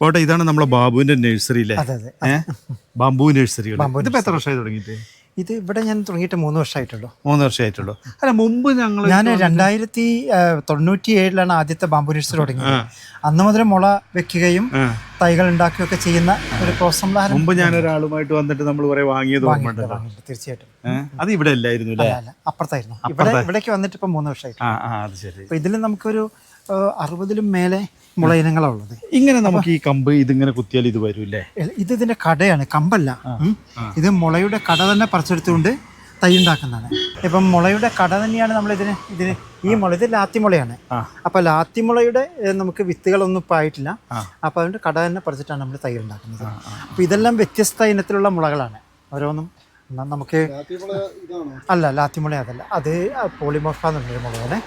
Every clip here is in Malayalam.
ഓട്ടെ, ഇതാണ് നമ്മളെ ബാബുവിന്റെ നഴ്സറി അല്ലേ? അതെ അതെ. Bamboo nursery. ഇതിപ്പോ എത്ര വർഷമായി തുടങ്ങിയിട്ട്? ഇത് ഇവിടെ ഞാൻ തുടങ്ങിയിട്ട് 3 വർഷമായിട്ടുള്ളൂ. 3 വർഷമായിട്ടുള്ളൂ. അല്ല, മുമ്പ് ഞാൻ 1997 ആദ്യത്തെ ബാംബു നഴ്സറി തുടങ്ങിയത്. അന്ന് മുതൽ മുള വെക്കുകയും തൈകൾ ഉണ്ടാക്കുകയൊക്കെ ചെയ്യുന്ന ഒരു പ്രോത്സാഹനം. മുമ്പ് ഞാൻ ഒരാളുമായിട്ട് വന്നിട്ട് നമ്മൾ കുറെ വാങ്ങിയത് തീർച്ചയായിട്ടും. അത് ഇവിടെ അല്ലായിരുന്നു അല്ലേ? അപ്പുറത്തായിരുന്നു. ഇവിടേക്ക് വന്നിട്ട് ഇപ്പൊ 3 വർഷമായിട്ട്. അപ്പൊ ഇതിൽ നമുക്കൊരു 60-ലും മേലെ മുള ഇനങ്ങളാണ് ഉള്ളത്. ഇങ്ങനെ നമുക്ക് ഈ കമ്പ് ഇതിങ്ങനെ കുത്തിയാൽ ഇത് വരൂല്ലേ? ഇത് ഇതിന്റെ കടയാണ്, കമ്പല്ല. ഇത് മുളയുടെ കട തന്നെ പറിച്ചെടുത്തുകൊണ്ട് തൈ ഉണ്ടാക്കുന്നതാണ്. ഇപ്പം മുളയുടെ കട തന്നെയാണ് നമ്മൾ ഇതിന് ഈ മുള ഇത് ലാത്തിമുളയാണ്. അപ്പൊ ലാത്തിമുളയുടെ നമുക്ക് വിത്തുകളൊന്നും ഇപ്പം ആയിട്ടില്ല. അപ്പൊ അതുകൊണ്ട് കട തന്നെ പറിച്ചിട്ടാണ് നമ്മൾ തൈ ഉണ്ടാക്കുന്നത്. അപ്പൊ ഇതെല്ലാം വ്യത്യസ്ത ഇനത്തിലുള്ള മുളകളാണ് ഓരോന്നും. നമുക്ക് അല്ല, ലാത്തിമുള അതല്ല, അത് പോളിമോർഫ എന്നുള്ളൊരു മുളകാണ്.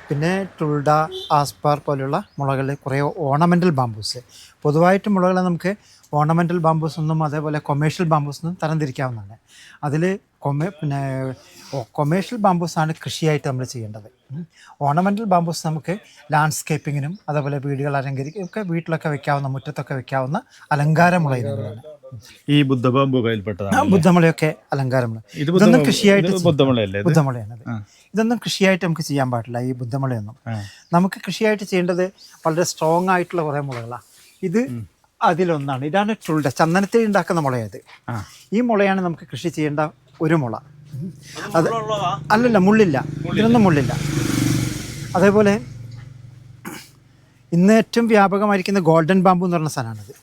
പിന്നെ ടുൾഡ, ആസ്പാർ പോലെയുള്ള മുളകൾ, കുറേ ഓർണമെൻ്റൽ ബാംബൂസ്. പൊതുവായിട്ട് മുളകളെ നമുക്ക് ഓർണമെൻ്റൽ ബാംബൂസ് എന്നും അതേപോലെ കൊമേഴ്ഷ്യൽ ബാംബൂസ് എന്നും തരംതിരിക്കാവുന്നതാണ്. അതിൽ കൊമേഴ്ഷ്യൽ ബാംബൂസാണ് കൃഷിയായിട്ട് നമ്മൾ ചെയ്യേണ്ടത്. ഓർണമെൻ്റൽ ബാംബൂസ് നമുക്ക് ലാൻഡ്സ്കേപ്പിങ്ങിനും അതേപോലെ വീടുകൾ അലങ്കരിക്കും ഒക്കെ വീട്ടിലൊക്കെ വെക്കാവുന്ന, മുറ്റത്തൊക്കെ വെക്കാവുന്ന അലങ്കാര മുള ഇനങ്ങളാണ്. ഈ ബുദ്ധബാമ്പു കയ്യിൽപ്പെട്ടതാണ്. ബുദ്ധമുളയൊക്കെ അലങ്കാരമുള. ഇതൊന്നും കൃഷിയായിട്ട് ബുദ്ധമുളയാണ്. ഇതൊന്നും കൃഷിയായിട്ട് നമുക്ക് ചെയ്യാൻ പാടില്ല. ഈ ബുദ്ധമുളയൊന്നും നമുക്ക് കൃഷിയായിട്ട് ചെയ്യേണ്ടത് വളരെ സ്ട്രോങ് ആയിട്ടുള്ള കുറേ മുളകളാണ്. ഇത് അതിലൊന്നാണ്. ഇതാണ് ടുൾഡ, ചന്ദനത്തിൽ ഉണ്ടാക്കുന്ന മുളയത്. ഈ മുളയാണ് നമുക്ക് കൃഷി ചെയ്യേണ്ട ഒരു മുള. അത് അല്ലല്ല, മുള്ളില്ല, ഇതിനൊന്നും മുള്ളില്ല. അതേപോലെ ഇന്ന് ഏറ്റവും വ്യാപകമായിരിക്കുന്ന ഗോൾഡൻ ബാമ്പു എന്ന് പറഞ്ഞ സാധനമാണിത്.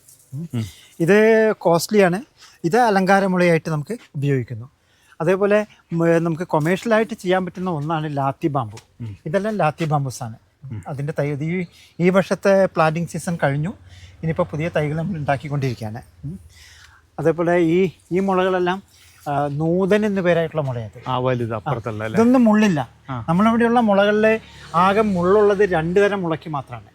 ഇത് കോസ്റ്റ്ലിയാണ്. ഇത് അലങ്കാരമുളയായിട്ട് നമുക്ക് ഉപയോഗിക്കുന്നു. അതേപോലെ നമുക്ക് കൊമേഴ്ഷ്യലായിട്ട് ചെയ്യാൻ പറ്റുന്ന ഒന്നാണ് ലാത്തി ബാമ്പു. ഇതെല്ലാം ലാത്തി ബാമ്പൂസാണ്. അതിൻ്റെ തൈ ഈ വർഷത്തെ പ്ലാന്റിങ് സീസൺ കഴിഞ്ഞു. ഇനിയിപ്പോൾ പുതിയ തൈകൾ നമ്മൾ ഉണ്ടാക്കിക്കൊണ്ടിരിക്കുകയാണ്. അതേപോലെ ഈ മുളകളെല്ലാം നൂതൻ എന്ന് പേരായിട്ടുള്ള മുളയത്. ഇതൊന്നും മുള്ളില്ല. നമ്മളിവിടെയുള്ള മുളകളിൽ ആകെ മുള്ളുള്ളത് 2 തരം മുളയ്ക്ക് മാത്രമാണ്.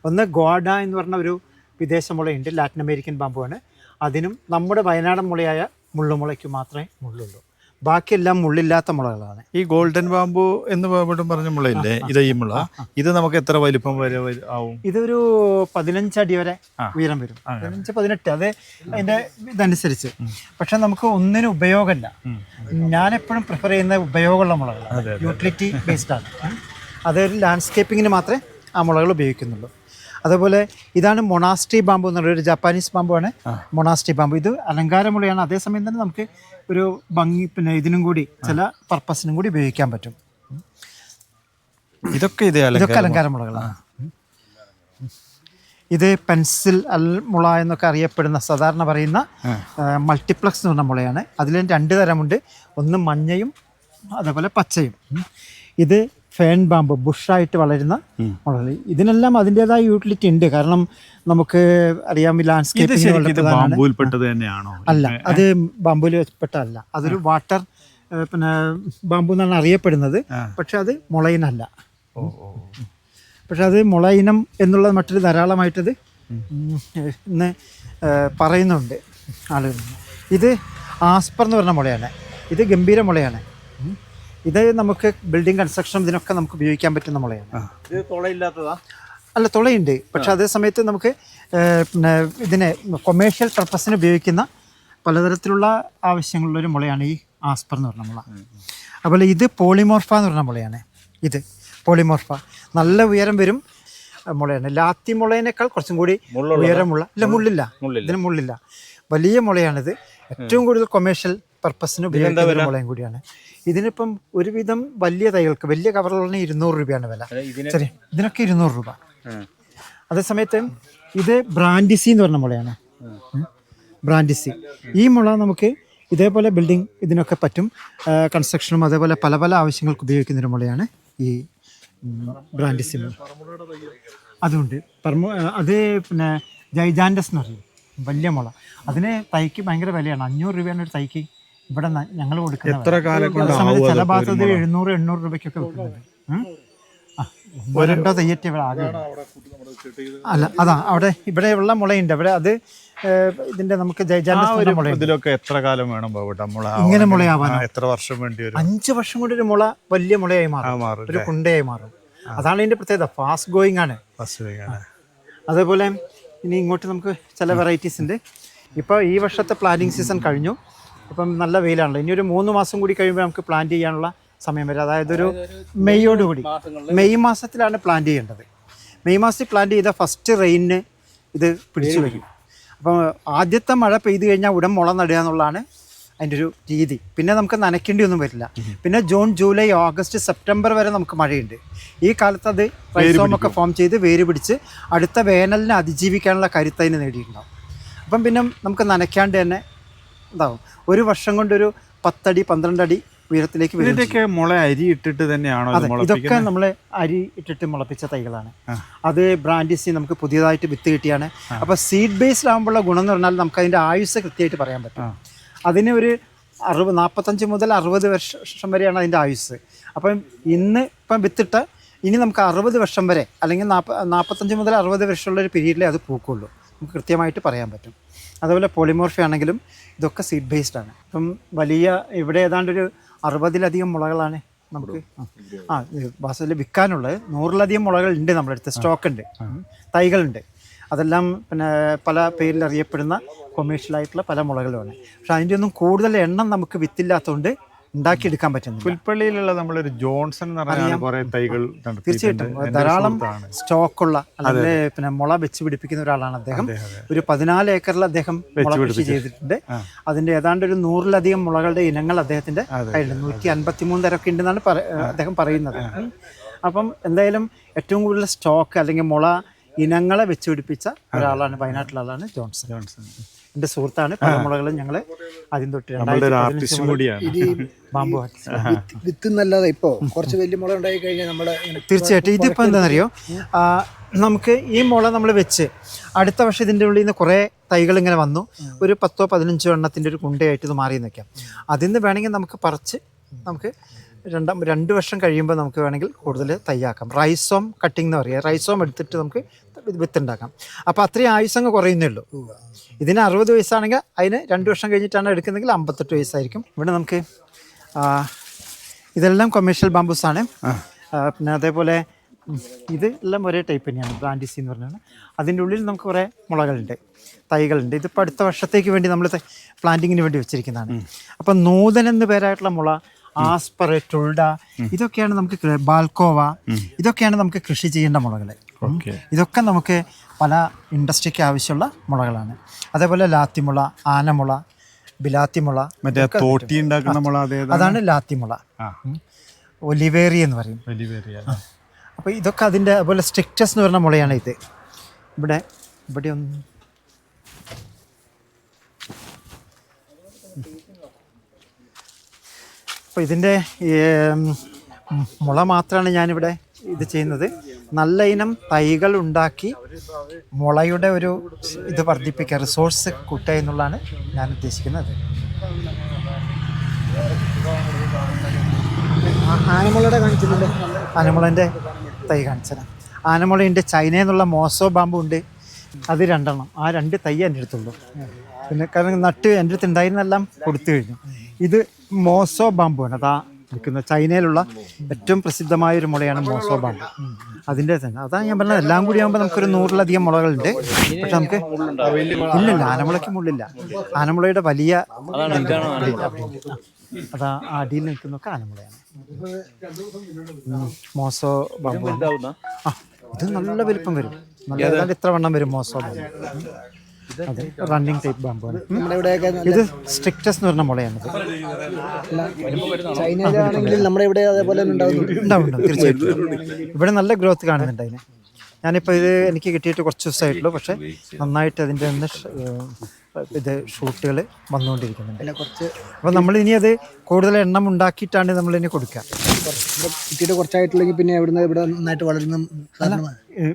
ഒന്ന് ഗോഡ എന്ന് പറഞ്ഞ ഒരു വിദേശ മുളയുണ്ട്, ലാറ്റിൻ അമേരിക്കൻ ബാമ്പുവാണ്. അതിനും നമ്മുടെ വയനാടൻ മുളയായ മുള്ളുമുളയ്ക്ക് മാത്രമേ മുള്ളുള്ളൂ. ബാക്കിയെല്ലാം മുള്ളില്ലാത്ത മുളകളാണ്. ഈ ഗോൾഡൻ ബാമ്പു എന്ന് പറഞ്ഞ മുളയില്ലേ, ഇത് ഈ മുള, ഇത് നമുക്ക് എത്ര വലിപ്പം വരെ ആവും? ഇതൊരു 15 അടി വരെ ഉയരം വരും. 15-18, അത് അതിൻ്റെ ഇതനുസരിച്ച്. പക്ഷെ നമുക്ക് ഒന്നിനും ഉപയോഗമല്ല. ഞാനെപ്പോഴും പ്രിഫർ ചെയ്യുന്ന ഉപയോഗമുള്ള മുളകളാണ്, യൂട്ടിലിറ്റി ബേസ്ഡ് ആണ്. അതൊരു ലാൻഡ്സ്കേപ്പിങ്ങിന് മാത്രമേ ആ മുളകൾ ഉപയോഗിക്കുന്നുള്ളൂ. അതേപോലെ ഇതാണ് മൊണാസ്ട്രി ബാമ്പു എന്നുള്ളൊരു ജാപ്പാനീസ് ബാമ്പുവാണ്. മൊണാസ്ട്രി ബാമ്പു ഇത് അലങ്കാരമുളയാണ്. അതേസമയം തന്നെ നമുക്ക് ഒരു ഭംഗി, പിന്നെ ഇതിനും കൂടി ചില പർപ്പസിനും കൂടി ഉപയോഗിക്കാൻ പറ്റും. ഇതൊക്കെ അലങ്കാരമുളകളാണ്. ഇത് പെൻസിൽ മുള എന്നൊക്കെ അറിയപ്പെടുന്ന, സാധാരണ പറയുന്ന മൾട്ടിപ്ലക്സ് എന്ന് പറഞ്ഞ മുളയാണ്. അതിൽ 2 തരമുണ്ട്. ഒന്ന് മഞ്ഞയും അതേപോലെ പച്ചയും. ഇത് ഫേൺ ബാമ്പ്, ബുഷായിട്ട് വളരുന്ന മുളകൾ. ഇതിനെല്ലാം അതിൻ്റെതായ യൂട്ടിലിറ്റി ഉണ്ട്. കാരണം നമുക്ക് അറിയാം, ലാൻഡ്സ്കേപ്പിംഗ് അല്ല, അത് ബാമ്പുവിൽ പെട്ടതല്ല. അതൊരു വാട്ടർ പിന്നെ ബാമ്പു എന്നാണ് അറിയപ്പെടുന്നത്. പക്ഷെ അത് മുളയിനല്ല. പക്ഷെ അത് മുളയിനം എന്നുള്ളത് മറ്റൊരു ധാരാളമായിട്ടത് ഇന്ന് പറയുന്നുണ്ട് ആളുകൾ. ഇത് ആസ്പർ എന്ന് പറഞ്ഞ മുളയാണ്. ഇത് ഗംഭീര മുളയാണ്. ഇത് നമുക്ക് ബിൽഡിംഗ് കൺസ്ട്രക്ഷൻ ഇതിനൊക്കെ നമുക്ക് ഉപയോഗിക്കാൻ പറ്റുന്ന മുളയാണ്. ഇത് തുളയില്ലാത്തതാ? അല്ല, തുളയുണ്ട്. പക്ഷെ അതേ സമയത്ത് നമുക്ക് പിന്നെ ഇതിനെ കൊമേഴ്ഷ്യൽ പർപ്പസിന് ഉപയോഗിക്കുന്ന പലതരത്തിലുള്ള ആവശ്യങ്ങളുള്ളൊരു മുളയാണ് ഈ ആസ്പർ എന്ന് പറഞ്ഞ മുള. അതുപോലെ ഇത് പോളിമോർഫ എന്ന് പറഞ്ഞ മുളയാണ്. ഇത് പോളിമോർഫ നല്ല ഉയരം വരും മുളയാണ്. ലാത്തി മുളയിനേക്കാൾ കുറച്ചും കൂടി ഉയരമുള്ള, ഇല്ല മുള്ളില്ല, ഇതിന് മുള്ളില്ല, വലിയ മുളയാണിത്. ഏറ്റവും കൂടുതൽ കൊമേഴ്ഷ്യൽ പർപ്പസിന് ഉപയോഗിക്കുന്ന മുളയും കൂടിയാണ്. ഇതിനിപ്പം ഒരുവിധം വലിയ തൈകൾക്ക്, വലിയ കവറുകളിന് 200 രൂപയാണ് വില. ശരി, ഇതിനൊക്കെ 200 രൂപ. അതേസമയത്ത് ഇത് ബ്രാൻഡിസി എന്ന് പറഞ്ഞ മുളയാണ്. ബ്രാൻഡിസി ഈ മുള നമുക്ക് ഇതേപോലെ ബിൽഡിംഗ് ഇതിനൊക്കെ പറ്റും, കൺസ്ട്രക്ഷനും അതേപോലെ പല പല ആവശ്യങ്ങൾക്ക് ഉപയോഗിക്കുന്നൊരു മുളയാണ് ഈ ബ്രാൻഡിസി മുള. അതുകൊണ്ട് അത് പിന്നെ ജൈജാൻഡസ് എന്ന് പറയും, വലിയ മുള. അതിന് തൈക്ക് ഭയങ്കര വിലയാണ്. 500 രൂപയാണ് ഒരു തൈക്ക് ഇവിടെ ഞങ്ങൾ കൊടുക്കുന്നത്. ചില ഭാഗത്ത് 700-800 രൂപയ്ക്കൊക്കെ വെക്കുന്നുണ്ട്. 1-2 തയ്യറ്റ് ഇവിടെ ആദ്യം അല്ല, അതാ അവിടെ ഇവിടെ ഉള്ള മുളയുണ്ട്. അവിടെ അത് ഇതിന്റെ നമുക്ക് ഇതിലൊക്കെ എത്ര കാലം വേണം ഇങ്ങനെ മുളയാവാൻ? എത്ര വർഷം വേണ്ടി വരും? 5 വർഷം കൊണ്ട് ഒരു മുള വലിയ മുളയായി മാറും, ഒരു കുണ്ടയായി മാറും. അതാണ് ഇതിന്റെ പ്രത്യേകത. ഫാസ്റ്റ് ഗോയിങ് ആണ്. ഫാസ്റ്റ് ഗോയിങ് ആണ്. അതേപോലെ ഇനി ഇങ്ങോട്ട് നമുക്ക് ചില വെറൈറ്റീസ് ഉണ്ട്. ഇപ്പോൾ ഈ വർഷത്തെ പ്ലാന്റിങ് സീസൺ കഴിഞ്ഞു. അപ്പം നല്ല വെയിലാണല്ലോ. ഇനി ഒരു 3 മാസം കൂടി കഴിയുമ്പോൾ നമുക്ക് പ്ലാന്റ് ചെയ്യാനുള്ള സമയം വരും. അതായത് ഒരു മെയ്യോടുകൂടി, മെയ് മാസത്തിലാണ് പ്ലാന്റ് ചെയ്യേണ്ടത്. മെയ് മാസത്തിൽ പ്ലാന്റ് ചെയ്ത ഫസ്റ്റ് റെയിനിന് ഇത് പിടിച്ചു വയ്ക്കും. അപ്പം ആദ്യത്തെ മഴ പെയ്തു കഴിഞ്ഞാൽ ഉടൻ മുള നടുക എന്നുള്ളതാണ് അതിൻ്റെ ഒരു രീതി. പിന്നെ നമുക്ക് നനയ്ക്കേണ്ടി ഒന്നും വരില്ല. പിന്നെ ജൂൺ, ജൂലൈ, ഓഗസ്റ്റ്, സെപ്റ്റംബർ വരെ നമുക്ക് മഴയുണ്ട്. ഈ കാലത്ത് അത് റൈസോമൊക്കെ ഫോം ചെയ്ത് വേര് പിടിച്ച് അടുത്ത വേനലിനെ അതിജീവിക്കാനുള്ള കരുത്ത് അതിന് നേടിയിട്ടുണ്ടാവും. അപ്പം പിന്നെ നമുക്ക് നനയ്ക്കാണ്ട് തന്നെ ഇതാവും. ഒരു വർഷം കൊണ്ടൊരു 10 അടി 12 അടി ഉയരത്തിലേക്ക് വരും. ഇതിൻ്റെയൊക്കെ മുള അരി ഇട്ടിട്ട് തന്നെയാണോ? അതെ, ഇതൊക്കെ നമ്മൾ അരി ഇട്ടിട്ട് മുളപ്പിച്ച തൈകളാണ്. അത് ബ്രാൻഡിസി നമുക്ക് പുതിയതായിട്ട് വിത്ത് കിട്ടിയാണ്. അപ്പോൾ സീഡ് ബേസ്ഡ് ആകുമ്പോഴുള്ള ഗുണം എന്ന് പറഞ്ഞാൽ നമുക്ക് അതിൻ്റെ ആയുസ് കൃത്യമായിട്ട് പറയാൻ പറ്റും. അതിന് ഒരു 45 മുതൽ 60 വർഷം വരെയാണ് അതിൻ്റെ ആയുസ്. അപ്പം ഇപ്പം വിത്തിട്ട് ഇനി നമുക്ക് 60 വർഷം വരെ അല്ലെങ്കിൽ 45 മുതൽ 60 വർഷമുള്ളൊരു പീരീഡിലേ അത് പൂക്കുള്ളൂ. നമുക്ക് കൃത്യമായിട്ട് പറയാൻ പറ്റും. അതുപോലെ പോളിമോർഫി ആണെങ്കിലും ഇതൊക്കെ സീഡ് ബേസ്ഡ് ആണ്. ഇപ്പം വലിയ ഇവിടെ ഏതാണ്ടൊരു 60-ലധികം മുളകളാണ് നമുക്ക് ബാസിൽ വിൽക്കാനുള്ളത്. 100-ലധികം മുളകളുണ്ട് നമ്മുടെ അടുത്ത്, സ്റ്റോക്ക് ഉണ്ട്, തൈകളുണ്ട്. അതെല്ലാം പിന്നെ പല പേരിൽ അറിയപ്പെടുന്ന കൊമേഴ്ഷ്യലായിട്ടുള്ള പല മുളകളുമാണ്. പക്ഷെ അതിൻ്റെ ഒന്നും കൂടുതൽ എണ്ണം നമുക്ക് വിത്തില്ലാത്തതുകൊണ്ട് ഉണ്ടാക്കിയെടുക്കാൻ പറ്റുന്നില്ല. പുൽപ്പള്ളിയിലുള്ള നമ്മളൊരു ജോൺസൺ എന്ന് പറഞ്ഞ കുറേ തൈകൾ തീർച്ചയായിട്ടും ധാരാളം സ്റ്റോക്കുള്ള അല്ലെങ്കിൽ പിന്നെ മുള വെച്ച് പിടിപ്പിക്കുന്ന ഒരാളാണ് അദ്ദേഹം. ഒരു 14 ഏക്കറിൽ അദ്ദേഹം മുള കൃഷി ചെയ്തിട്ടുണ്ട്. അതിൻ്റെ ഏതാണ്ട് ഒരു 100-ലധികം മുളകളുടെ ഇനങ്ങൾ അദ്ദേഹത്തിൻ്റെ കയ്യിലുണ്ട്. 153 തരമൊക്കെ ഉണ്ടെന്നാണ് അദ്ദേഹം പറയുന്നത്. അപ്പം എന്തായാലും ഏറ്റവും കൂടുതൽ സ്റ്റോക്ക് അല്ലെങ്കിൽ മുള ഇനങ്ങളെ വെച്ച് പിടിപ്പിച്ച ഒരാളാണ്, വയനാട്ടിലെ ആളാണ് ജോൺസൺ. എൻ്റെ സുഹൃത്താണ്. പല മുളകളും ഞങ്ങൾ ആദ്യം തൊട്ട് ബാമ്പു വിത്ത് നല്ലതാ. ഇപ്പോൾ കുറച്ച് വലിയ മുള ഉണ്ടായി കഴിഞ്ഞാൽ നമ്മുടെ തീർച്ചയായിട്ടും ഇതിപ്പോൾ എന്താണെന്നറിയോ, നമുക്ക് ഈ മുള നമ്മൾ വെച്ച് അടുത്ത വർഷം ഇതിൻ്റെ ഉള്ളിൽ നിന്ന് കുറേ തൈകൾ ഇങ്ങനെ വന്നു, ഒരു 10-15 എണ്ണത്തിൻ്റെ ഒരു കുണ്ടയായിട്ട് ഇത് മാറി നിൽക്കാം. അതിൽ നിന്ന് വേണമെങ്കിൽ നമുക്ക് പറിച്ച് നമുക്ക് 2 വർഷം കഴിയുമ്പോൾ നമുക്ക് വേണമെങ്കിൽ കൂടുതൽ തയ്യാക്കാം. റൈസോം കട്ടിംഗ് എന്ന് പറയുക, റൈസോം എടുത്തിട്ട് നമുക്ക് വിത്തുണ്ടാക്കാം. അപ്പോൾ അത്രയും ആയുസങ്ങ് കുറയുന്നേ ഉള്ളൂ. ഇതിന് 60 വയസ്സാണെങ്കിൽ അതിന് 2 വർഷം കഴിഞ്ഞിട്ടാണ് എടുക്കുന്നതെങ്കിൽ 58 വയസ്സായിരിക്കും. ഇവിടെ നമുക്ക് ഇതെല്ലാം കൊമേഴ്ഷ്യൽ ബാംബൂസാണ്. പിന്നെ അതേപോലെ ഇത് എല്ലാം ഒരേ ടൈപ്പ് തന്നെയാണ്, ബ്രാൻഡിസി എന്ന് പറഞ്ഞാൽ. അതിൻ്റെ ഉള്ളിൽ നമുക്ക് കുറേ മുളകളുണ്ട്, തൈകളുണ്ട്. ഇതിപ്പോൾ അടുത്ത വർഷത്തേക്ക് വേണ്ടി നമ്മൾ പ്ലാന്റിങ്ങിന് വേണ്ടി വെച്ചിരിക്കുന്നതാണ്. അപ്പം നൂതൻ എന്ന് പേരായിട്ടുള്ള മുള, ആസ്പർ, ടുൾഡ, ഇതൊക്കെയാണ് നമുക്ക് ബാൽക്കോവ, ഇതൊക്കെയാണ് നമുക്ക് കൃഷി ചെയ്യേണ്ട മുളകൾ. ഇതൊക്കെ നമുക്ക് പല ഇൻഡസ്ട്രിക്ക് ആവശ്യമുള്ള മുളകളാണ്. അതേപോലെ ലാത്തിമുള, ആനമുള, ബിലാത്തിമുള, തോട്ടി ഉണ്ടാക്കുന്ന മുള അതാണ് ലാത്തിമുള. ഒലിവേറി എന്ന് പറയും. അപ്പോൾ ഇതൊക്കെ അതിൻ്റെ അതുപോലെ സ്ട്രിക്റ്റസ് എന്ന് പറഞ്ഞ മുളയാണ് ഇത്. ഇവിടെ ഒന്ന് അപ്പോൾ ഇതിൻ്റെ മുള മാത്രമാണ് ഞാനിവിടെ ഇത് ചെയ്യുന്നത്. നല്ല ഇനം തൈകൾ ഉണ്ടാക്കി മുളയുടെ ഒരു ഇത് വർദ്ധിപ്പിക്കുക, റിസോഴ്സ് കൂട്ടുക എന്നുള്ളതാണ് ഞാൻ ഉദ്ദേശിക്കുന്നത്. ആനമുളയുടെ കാണിച്ചിട്ടുണ്ട്. ആനമുളൻ്റെ തൈ കാണിച്ചത്. ആനമുളയുണ്ട്, ചൈനയിൽ നിന്നുള്ള മോസോ ബാമ്പു ഉണ്ട്, അത് 2 എണ്ണം. ആ 2 തൈ എൻ്റെ അടുത്തുള്ളൂ. പിന്നെ കാരണം നട്ട് എൻ്റെ അടുത്ത് ഉണ്ടായിരുന്നെല്ലാം കൊടുത്തു കഴിഞ്ഞു. ഇത് മോസോ ബാമ്പുവാണ്. അതാ നിൽക്കുന്ന ചൈനയിലുള്ള ഏറ്റവും പ്രസിദ്ധമായൊരു മുളയാണ് മോസോ ബാമ്പു. അതിൻ്റെ തന്നെ അതാണ് ഞാൻ പറഞ്ഞത്. എല്ലാം കൂടി ആകുമ്പോൾ നമുക്കൊരു 100-ലധികം മുളകളുണ്ട്. പക്ഷെ നമുക്ക് ഇല്ലില്ല, ആനമുളയ്ക്ക് മുള്ളില്ല. ആനമുളയുടെ വലിയ അതാ അടിയിൽ നിൽക്കുന്നൊക്കെ ആനമുളയാണ്. മോസോ ബാമ്പു ഇത് നല്ല വലിപ്പം വരും. നല്ല ഇത്ര വണ്ണം വരും മോസോ ബാമ്പു. അതെ, റണ്ണിങ് ടൈപ്പ് ബാമ്പുവാണ്. ഇത് സ്ട്രിക്റ്റസ് എന്ന് പറഞ്ഞ മുളയാണിത്. ചൈനയിലാണെങ്കിൽ നമ്മുടെ ഇവിടെ അതേപോലെ ഉണ്ടാവും തീർച്ചയായിട്ടും. ഇവിടെ നല്ല ഗ്രോത്ത് കാണുന്നുണ്ട് അതിന്. ഞാനിപ്പോൾ ഇത് എനിക്ക് കിട്ടിയിട്ട് കുറച്ച് ദിവസമായിട്ടുള്ളൂ. പക്ഷേ നന്നായിട്ട് അതിൻ്റെ ഒന്ന് ഇത് ഷൂട്ടുകൾ വന്നുകൊണ്ടിരിക്കുന്നുണ്ട്. അപ്പോൾ നമ്മൾ ഇനി അത് കൂടുതൽ എണ്ണം ഉണ്ടാക്കിയിട്ടാണ് നമ്മളിനി കൊടുക്കുക. കിട്ടിയിട്ട് കുറച്ചായിട്ടുണ്ടെങ്കിൽ പിന്നെ ഇവിടെ നന്നായിട്ട് വളരുന്ന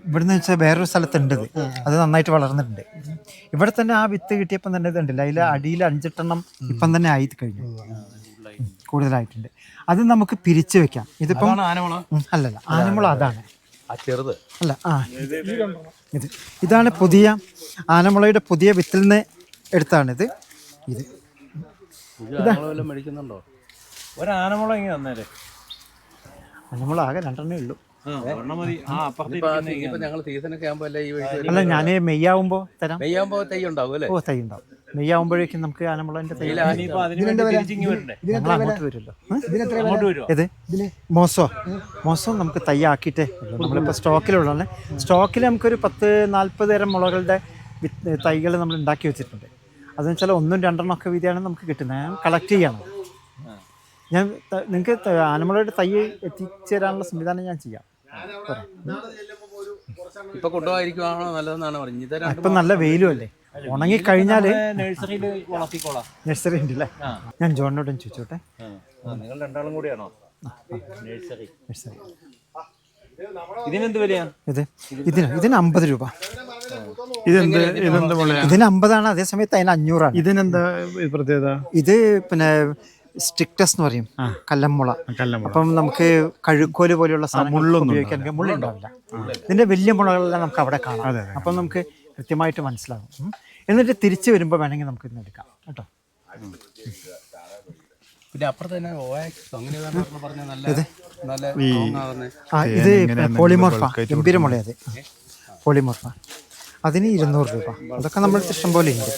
ഇവിടുന്ന് വെച്ചാൽ വേറൊരു സ്ഥലത്തുണ്ട്, അത് നന്നായിട്ട് വളർന്നിട്ടുണ്ട്. ഇവിടെ തന്നെ ആ വിത്ത് കിട്ടിയപ്പം തന്നെ ഇതുണ്ടല്ലോ, അതിൽ അടിയിൽ 5 എണ്ണം ഇപ്പം തന്നെ ആയി കഴിഞ്ഞു, കൂടുതലായിട്ടുണ്ട്. അത് നമുക്ക് പിരിച്ചു വെക്കാം. ഇതിപ്പം അല്ലല്ല, ആനമുള അതാണ് അല്ല, ഇതാണ് പുതിയ ആനമുളയുടെ പുതിയ വിത്തിൽ നിന്ന് എടുത്താണിത്. ഇത് ഒരാനമുള ഇങ്ങനെ തന്നേരെ. ആനമുള ആകെ 2 എണ്ണേ ഉള്ളൂ. ഇപ്പൊ ഞങ്ങൾ സീസണൊക്കെ ആകുമ്പോ അല്ലേ ഈ വഴി അല്ല ഞാൻ മെയ്യാവുമ്പോൾ തരാം. മെയ്യാകുമ്പോ തൈ ഉണ്ടാവും അല്ലേ? ഓ തൈ ഉണ്ടാവും. മെയ്യാവുമ്പോഴേക്കും നമുക്ക് ആനമുളൻ്റെ തൈ ഞങ്ങൾ അങ്ങോട്ട് വരുമല്ലോ. ഏത് മോസോ നമുക്ക് തൈ ആക്കിയിട്ടേ ഉള്ളൂ. നമ്മളിപ്പോൾ സ്റ്റോക്കിലുള്ളതാണ്. സ്റ്റോക്കിൽ നമുക്കൊരു 10-40 തരം മുളകളുടെ തൈകൾ നമ്മൾ ഉണ്ടാക്കി വെച്ചിട്ടുണ്ട്. അതെന്ന് വെച്ചാൽ 1-2 ഒക്കെ വീതിയാണ് നമുക്ക് കിട്ടുന്നത്. ഞാൻ കളക്ട് ചെയ്യണം. ഞാൻ നിങ്ങൾക്ക് ആനമുളയുടെ തൈ എത്തിച്ചു തരാനുള്ള സംവിധാനം ഞാൻ ചെയ്യാം. ഇപ്പൊ കൊണ്ടുപോകാതിരിക്കുവാണോ നല്ലതെന്നാണ് പറഞ്ഞത്. ഇപ്പം നല്ല വെയിലും അല്ലേ, ഉണങ്ങിക്കഴിഞ്ഞാൽ നഴ്സറിയിൽ വളർത്തിക്കോളാം. നഴ്സറി ഉണ്ടല്ലേ. ഞാൻ ജോണിനോടും ചോദിച്ചോട്ടെ. നിങ്ങൾ രണ്ടാളും കൂടിയാണോ നഴ്സറി? ഇതിനെന്ത് വിലയാണ്? ഇതിന് 50 രൂപ. ഇതെന്ത് മുളയാണ്? ഇതിന് 50 അതേ സമയത്ത് അതിന് 500. ഇതിനെന്താ പ്രത്യേകത? ഇത് പിന്നെ സ്ട്രിക്ടസ് എന്ന് പറയും, കല്ലമുള. അപ്പം നമുക്ക് കഴുക്കോല് പോലെയുള്ള സാധനങ്ങളൊന്നും ഉപയോഗിക്കാൻ മുള്ളുണ്ടാവില്ല. ഇതിന്റെ വലിയ മുളകളെല്ലാം നമുക്ക് അവിടെ കാണാം. അപ്പം നമുക്ക് കൃത്യമായിട്ട് മനസ്സിലാകും. എന്നിട്ട് തിരിച്ചു വരുമ്പോൾ വേണമെങ്കിൽ നമുക്ക് ഇന്ന് എടുക്കാം കേട്ടോ. പിന്നെ അപ്പുറത്ത് തന്നെ ഇത് പോളിമോർഫ, ഗംഭീര മുള. അത് പോളിമോർഫ. അതിന് 200 രൂപ. അതൊക്കെ നമ്മുടെ ഇഷ്ടം പോലെ ഉണ്ട്.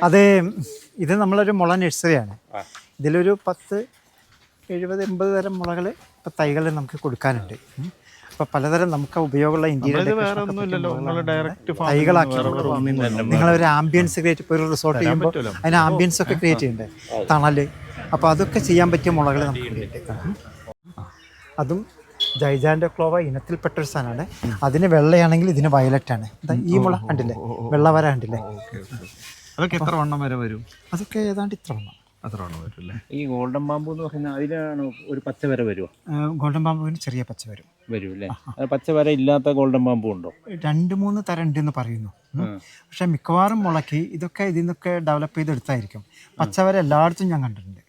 അതെ, ഇത് നമ്മളൊരു മുള നഴ്സറിയാണ്. ഇതിലൊരു 10-70-80 തരം മുളകൾ ഇപ്പം തൈകൾ നമുക്ക് കൊടുക്കാനുണ്ട്. അപ്പോൾ പലതരം നമുക്ക് ഉപയോഗമുള്ള ഇന്ത്യയിലെ തൈകളാക്കി നിങ്ങളൊരു ആംബിയൻസ് ക്രിയേറ്റ്, ഇപ്പോൾ ഒരു റിസോർട്ട് ചെയ്യുമ്പോൾ അതിന് ആംബിയൻസ് ഒക്കെ ക്രിയേറ്റ് ചെയ്യണ്ടേ, തണൽ. അപ്പോൾ അതൊക്കെ ചെയ്യാൻ പറ്റിയ മുളകൾ നമുക്ക് കിട്ടും. അതും ജൈജാൻ്റെ ക്ലോവ ഇനത്തിൽപ്പെട്ടൊരു സാധനമാണ്. അതിന് വെള്ളയാണെങ്കിൽ ഇതിന് വയലറ്റാണ്. ഈ മുള കണ്ടില്ലേ, വെള്ള വര കണ്ടില്ലേ. അതൊക്കെ എത്ര വണ്ണം വരെ വരും? അതൊക്കെ ഏതാണ്ട് ഇത്ര വണ്ണം. അത്ര വണ്ണം വരും അല്ലേ? ഈ ഗോൾഡൻ ബാമ്പു എന്ന് പറയുന്നത് അതിലാണ് ഒരു പച്ച വര വരുമോ? ഗോൾഡൻ ബാമ്പുവിന് ചെറിയ പച്ച വരും അല്ലേ? പച്ച വര ഇല്ലാത്ത ഗോൾഡൻ ബാമ്പു ഉണ്ടോ? 2-3 തരം ഉണ്ടെന്ന് പറയുന്നു. പക്ഷെ മിക്കവാറും മുളയ്ക്ക് ഇതൊക്കെ ഇതിൽ നിന്നൊക്കെ ഡെവലപ്പ് ചെയ്തെടുത്തായിരിക്കും. പച്ചവര എല്ലായിടത്തും ഞാൻ കണ്ടിട്ടുണ്ട്.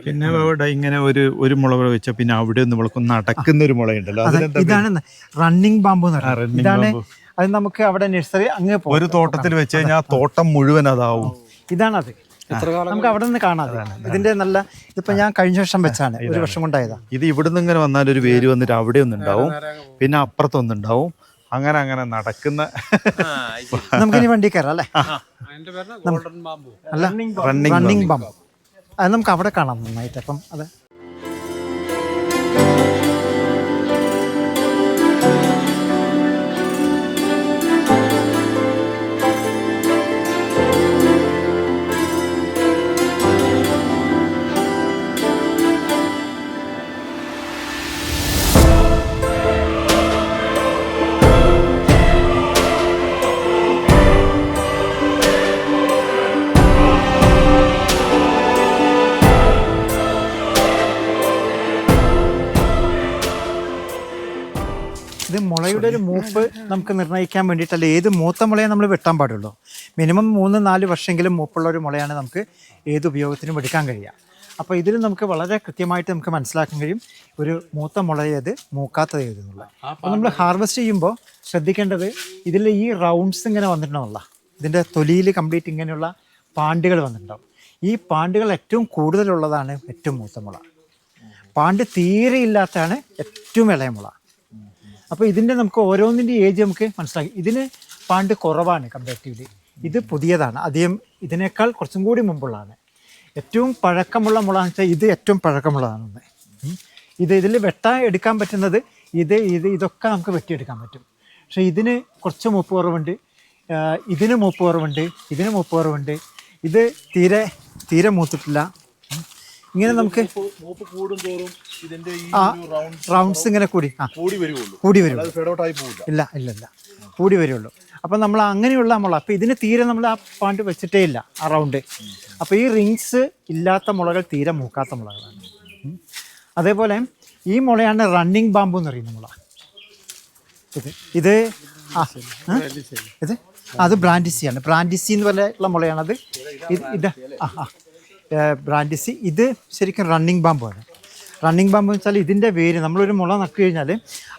പിന്നെ ഇവിടെ ഇങ്ങനെ ഒരു മുള വെച്ചാൽ പിന്നെ അവിടെ ഒന്ന് മുളക്കൊന്ന് നടക്കുന്ന ഒരു മുളയുണ്ടല്ലോ, ഇതാണ് റണ്ണിങ് ബാമ്പു എന്ന് പറയുന്നത്. ഇതാണ് അത് നമുക്ക് അവിടെ നഴ്സറി അങ്ങ് ഒരു തോട്ടത്തിൽ വെച്ച് കഴിഞ്ഞാൽ തോട്ടം മുഴുവൻ അതാവും. ഇതാണത്. നമുക്ക് അവിടെ നിന്ന് കാണാതെ ഇതിന്റെ നല്ല, ഇതിപ്പോ ഞാൻ കഴിഞ്ഞ വർഷം വെച്ചാണ്, 1 വർഷം കൊണ്ടായതാ. ഇത് ഇവിടുന്ന് ഇങ്ങനെ വന്നാൽ ഒരു വേര് വന്നിട്ട് അവിടെ ഒന്നുണ്ടാവും, പിന്നെ അപ്പുറത്തൊന്നുണ്ടാവും. അങ്ങനെ അങ്ങനെ നടക്കുന്ന. നമുക്കിനി വണ്ടി കയറാം അല്ലേ? അല്ല, റണ്ണിങ് ബാമ്പു. അത് നമുക്ക് അവിടെ കാണാം നന്നായിട്ട്. അപ്പം അത് മുളയുടെ ഒരു മൂപ്പ് നമുക്ക് നിർണ്ണയിക്കാൻ വേണ്ടിയിട്ടല്ല ഏത് മൂത്ത മുളയെ നമ്മൾ വെട്ടാൻ പാടുള്ളൂ. മിനിമം 3-4 വർഷമെങ്കിലും മൂപ്പുള്ള ഒരു മുളയാണ് നമുക്ക് ഏത് ഉപയോഗത്തിനും എടുക്കാൻ കഴിയുക. അപ്പോൾ ഇതിൽ നമുക്ക് വളരെ കൃത്യമായിട്ട് നമുക്ക് മനസ്സിലാക്കാൻ കഴിയും ഒരു മൂത്ത മുള ഏത്, മൂക്കാത്തത് ഏതെന്നുള്ളത്. അപ്പോൾ നമ്മൾ ഹാർവെസ്റ്റ് ചെയ്യുമ്പോൾ ശ്രദ്ധിക്കേണ്ടത് ഇതിൽ ഈ റൗണ്ട്സ് ഇങ്ങനെ വന്നിട്ടുണ്ടാവുള്ള, ഇതിൻ്റെ തൊലിയിൽ കംപ്ലീറ്റ് ഇങ്ങനെയുള്ള പാണ്ടുകൾ വന്നിട്ടുണ്ടാവും. ഈ പാണ്ടുകൾ ഏറ്റവും കൂടുതലുള്ളതാണ് ഏറ്റവും മൂത്ത മുള. പാണ്ട് തീരെ ഇല്ലാത്തതാണ് ഏറ്റവും ഇളയ മുള. അപ്പോൾ ഇതിൻ്റെ നമുക്ക് ഓരോന്നിൻ്റെ ഏജ് നമുക്ക് മനസ്സിലാക്കി. ഇതിന് പാണ്ട് കുറവാണ് കമ്പാരിറ്റീവ്ലി. ഇത് പുതിയതാണ്, അധികം ഇതിനേക്കാൾ കുറച്ചും കൂടി മുമ്പുള്ളതാണ്. ഏറ്റവും പഴക്കമുള്ള മുള എന്ന് വെച്ചാൽ ഇത് ഏറ്റവും പഴക്കമുള്ളതാണ്. ഇതിൽ വെട്ടാൻ എടുക്കാൻ പറ്റുന്നത് ഇതൊക്കെ നമുക്ക് വെട്ടിയെടുക്കാൻ പറ്റും. പക്ഷേ ഇതിന് കുറച്ച് മൂപ്പ് കുറവുണ്ട്, ഇതിന് മൂപ്പ് കുറവുണ്ട്, ഇതിന് മൂപ്പ് കുറവുണ്ട്. ഇത് തീരെ മൂത്തിട്ടില്ല. ഇങ്ങനെ നമുക്ക് മൂപ്പ് കൂടും തോറും ഇതിന്റെ ഈ ആ ഒരു റൗണ്ട് റൗണ്ട്സ് ഇങ്ങനെ കൂടി കൂടി വരുള്ളൂ, കൂടി വരുള്ളൂ. അത് ഫെഡ് ഔട്ട് ആയി പോകില്ല. ഇല്ല കൂടി വരുള്ളൂ. അപ്പം നമ്മൾ അങ്ങനെയുള്ള മുള, അപ്പോൾ ഇതിന് തീരെ നമ്മൾ ആ പാണ്ട് വെച്ചിട്ടേ ഇല്ല ആ റൗണ്ട്. അപ്പോൾ ഈ റിങ്സ് ഇല്ലാത്ത മുളകൾ തീരെ മൂക്കാത്ത മുളകളാണ്. അതേപോലെ ഈ മുളയാണ് റണ്ണിങ് ബാമ്പു എന്ന് പറയുന്ന മുള. ഇത് അത് ബ്രാൻഡിസിയാണ്. ബ്രാൻഡിസി എന്ന് പറഞ്ഞുള്ള മുളയാണത്. ഇത് ബ്രാൻഡിസി. ഇത് ശരിക്കും റണ്ണിങ് ബാമ്പുമാണ്. റണ്ണിങ് ബാമ്പ് എന്ന് വെച്ചാൽ ഇതിൻ്റെ വേര്, നമ്മളൊരു മുള നട്ടു കഴിഞ്ഞാൽ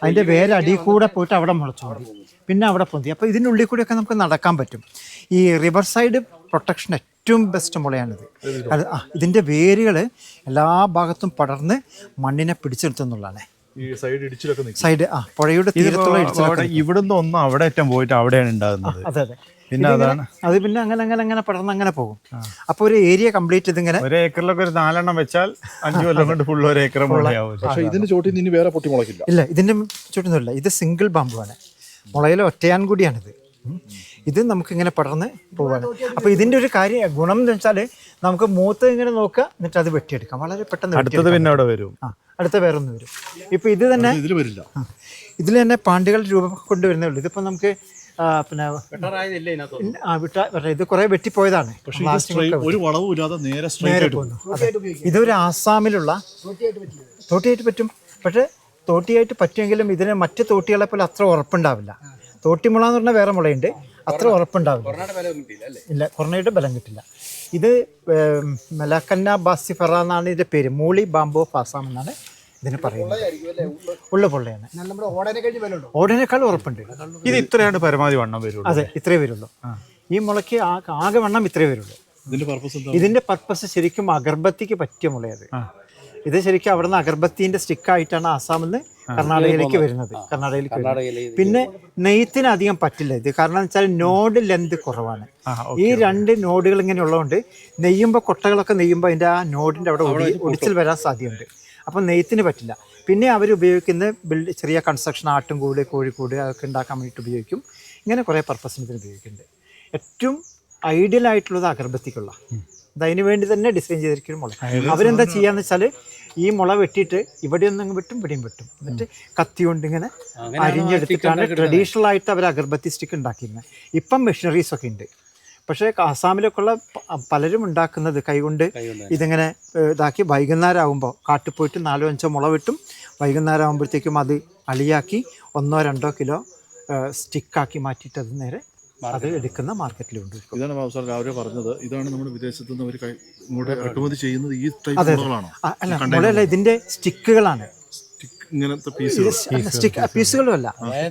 അതിൻ്റെ വേര് അടിയിൽ കൂടെ പോയിട്ട് അവിടെ മുളച്ചു മതി, പിന്നെ അവിടെ പൊന്തി. അപ്പോൾ ഇതിൻ്റെ ഉള്ളിൽ കൂടെയൊക്കെ നമുക്ക് നടക്കാൻ പറ്റും. ഈ റിവർ സൈഡ് പ്രൊട്ടക്ഷൻ ഏറ്റവും ബെസ്റ്റ് മുളയാണിത്. അത് ഇതിൻ്റെ വേരുകൾ എല്ലാ ഭാഗത്തും പടർന്ന് മണ്ണിനെ പിടിച്ചെടുത്തുന്നുള്ളതാണ്. ഈ സൈഡ് ഇടിച്ചിലൊക്കെ നിൽക്കും. സൈഡ് പുഴയുടെ തീരത്തുള്ള ഇടിച്ചിലൊക്കെ ഇവിടുന്ന് ഒന്നും അവിടെ ഏറ്റവും പോയിട്ട് അവിടെയാണ് ഉണ്ടാകുന്നത്. അതെ. പിന്നെ അതാണ് അത് പിന്നെ അങ്ങനെ പടർന്ന് അങ്ങനെ പോകും. അപ്പോൾ ഒരു ഏരിയ കംപ്ലീറ്റ് ഇതിങ്ങനെ ഒരു ഏക്കറിലൊക്കെ ഒരു 4 എണ്ണം വെച്ചാൽ 5 കൊല്ലം കൊണ്ട് ഫുൾ ഒരു ഏക്കർ മുളയാവും. പക്ഷേ ഇതിന്റെ ചോട്ടിൽ നിന്ന് ഇനി വേറെ പൊട്ടി മുളക്കില്ല. ഇല്ല, ഇതിൻ്റെ ചുറ്റുന്നില്ല. ഇത് സിംഗിൾ ബാമ്പുവാണ്. മുളയിലെ ഒറ്റയാൻ കൂടിയാണിത്. ഇത് നമുക്കിങ്ങനെ പടർന്ന് പോവാണ്. അപ്പോൾ ഇതിൻ്റെ ഒരു ഗുണം എന്ന് വെച്ചാൽ നമുക്ക് മൂത്ത് ഇങ്ങനെ നോക്കുക, എന്നിട്ട് അത് വെട്ടിയെടുക്കാം വളരെ പെട്ടെന്ന്. അടുത്തത് പിന്നെ അവിടെ വരും. അടുത്ത വേറൊന്ന് വരും. ഇപ്പോൾ ഇത് തന്നെ ഇതിൽ വരില്ല. ഇതിൽ തന്നെ പാണ്ടുകൾ രൂപം കൊണ്ടുവരുന്നേ ഉള്ളൂ. ഇതിപ്പോൾ നമുക്ക് പിന്നെ ഇത് കുറേ വെട്ടിപ്പോയതാണ്. ഒരു വളവും ഇല്ലാതെ നേരെ പോകുന്നു. ഇതൊരു ആസാമിലുള്ള തോട്ടിയായിട്ട് പറ്റും. പക്ഷേ തോട്ടിയായിട്ട് പറ്റുമെങ്കിലും ഇതിന് മറ്റ് തോട്ടികളെ പോലെ അത്ര ഉറപ്പുണ്ടാവില്ല. തോട്ടിമുള എന്ന് പറഞ്ഞാൽ വേറെ മുളയുണ്ട്, അത്ര ഉറപ്പുണ്ടാവില്ല. ഇല്ല, കുറഞ്ഞിട്ട് ബലം കിട്ടില്ല. ഇത് മെലാക്കന്ന ബാസിഫറ എന്നാണ് ഇതിൻ്റെ പേര്. മൂളി ബാംബോ ഓഫ് ആസാം എന്നാണ് ഇതിന് പറയുന്നത്. ഉള്ള പൊള്ളയാണ്. ഓടനേക്കാൾ ഉറപ്പുണ്ട്. ഇത് ഇത്രയാണ് പരമാവധി വണ്ണം വരുള്ളൂ. അതെ, ഇത്രേ വരുള്ളൂ. ഈ മുളയ്ക്ക് ആകെ വണ്ണം ഇത്രേ വരുള്ളൂ. ഇതിൻ്റെ പർപ്പസ് ശരിക്കും അഗർബത്തിക്ക് പറ്റിയ മുളയത്. ഇത് ശരിക്കും അവിടെ നിന്ന് അഗർബത്തിൻ്റെ സ്റ്റിക്കായിട്ടാണ് ആസാമിൽ നിന്ന് കർണാടകയിലേക്ക് വരുന്നത്. പിന്നെ നെയ്ത്തിന് അധികം പറ്റില്ല ഇത്. കാരണം എന്ന് വെച്ചാൽ നോഡ് ലെന്ത് കുറവാണ്. ഈ 2 നോഡുകൾ ഇങ്ങനെ ഉള്ളതുകൊണ്ട് നെയ്യുമ്പോൾ കൊട്ടകളൊക്കെ നെയ്യുമ്പോൾ അതിൻ്റെ ആ നോഡിൻ്റെ അവിടെ ഒടിച്ചിൽ വരാൻ സാധ്യതയുണ്ട്. അപ്പം നെയ്ത്തിന് പറ്റില്ല. പിന്നെ അവർ ഉപയോഗിക്കുന്ന ചെറിയ കൺസ്ട്രക്ഷൻ, ആട്ടുംകൂട്, കോഴിക്കൂട് അതൊക്കെ ഉണ്ടാക്കാൻ വേണ്ടിയിട്ട് ഉപയോഗിക്കും. ഇങ്ങനെ കുറേ പർപ്പസിന് ഇതിന് ഉപയോഗിക്കുന്നുണ്ട്. ഏറ്റവും ഐഡിയൽ ആയിട്ടുള്ളത് അഗർബത്തിക്കുള്ള, അതിന് വേണ്ടി തന്നെ ഡിസൈൻ ചെയ്തിരിക്കുന്ന മുള. അവരെന്താ ചെയ്യാന്ന് വെച്ചാൽ ഈ മുള വെട്ടിയിട്ട് ഇവിടെ ഒന്നും വെട്ടും, ഇവിടെയും വെട്ടും. എന്നിട്ട് കത്തി കൊണ്ട് ഇങ്ങനെ അരിഞ്ഞെടുത്തിട്ടാണ് ട്രഡീഷണൽ ആയിട്ട് അവർ അഗർബത്തി സ്റ്റിക്ക് ഉണ്ടാക്കിയിരുന്നത്. ഇപ്പം മെഷീനറീസ് ഒക്കെ ഉണ്ട്. പക്ഷേ ആസാമിലൊക്കെ ഉള്ള പലരും ഉണ്ടാക്കുന്നത് കൈകൊണ്ട് ഇതിങ്ങനെ ഇതാക്കി വൈകുന്നേരം ആകുമ്പോൾ കാട്ടിൽ പോയിട്ട് 4-5 മുള വെട്ടും. വൈകുന്നേരം ആകുമ്പോഴത്തേക്കും അത് അളിയാക്കി 1-2 കിലോ സ്റ്റിക്കാക്കി മാറ്റിയിട്ട് അത് നേരെ അത് എടുക്കുന്ന മാർക്കറ്റിലുണ്ട്. ഇതാണ് ബാബു സാർ രാവിലെ പറഞ്ഞത്. ഇതാണ് നമ്മുടെ വിദേശത്ത് നിന്ന് അവർ ഇങ്ങോട്ട് ഇറക്കുമതി ചെയ്യുന്നത്. ഈ ടൈപ്പ് മുളകളാണോ? അല്ല, മുളയല്ല, ഇതിൻ്റെ സ്റ്റിക്കുകളാണ്. ഇങ്ങനത്തെ പീസുകളും അല്ല,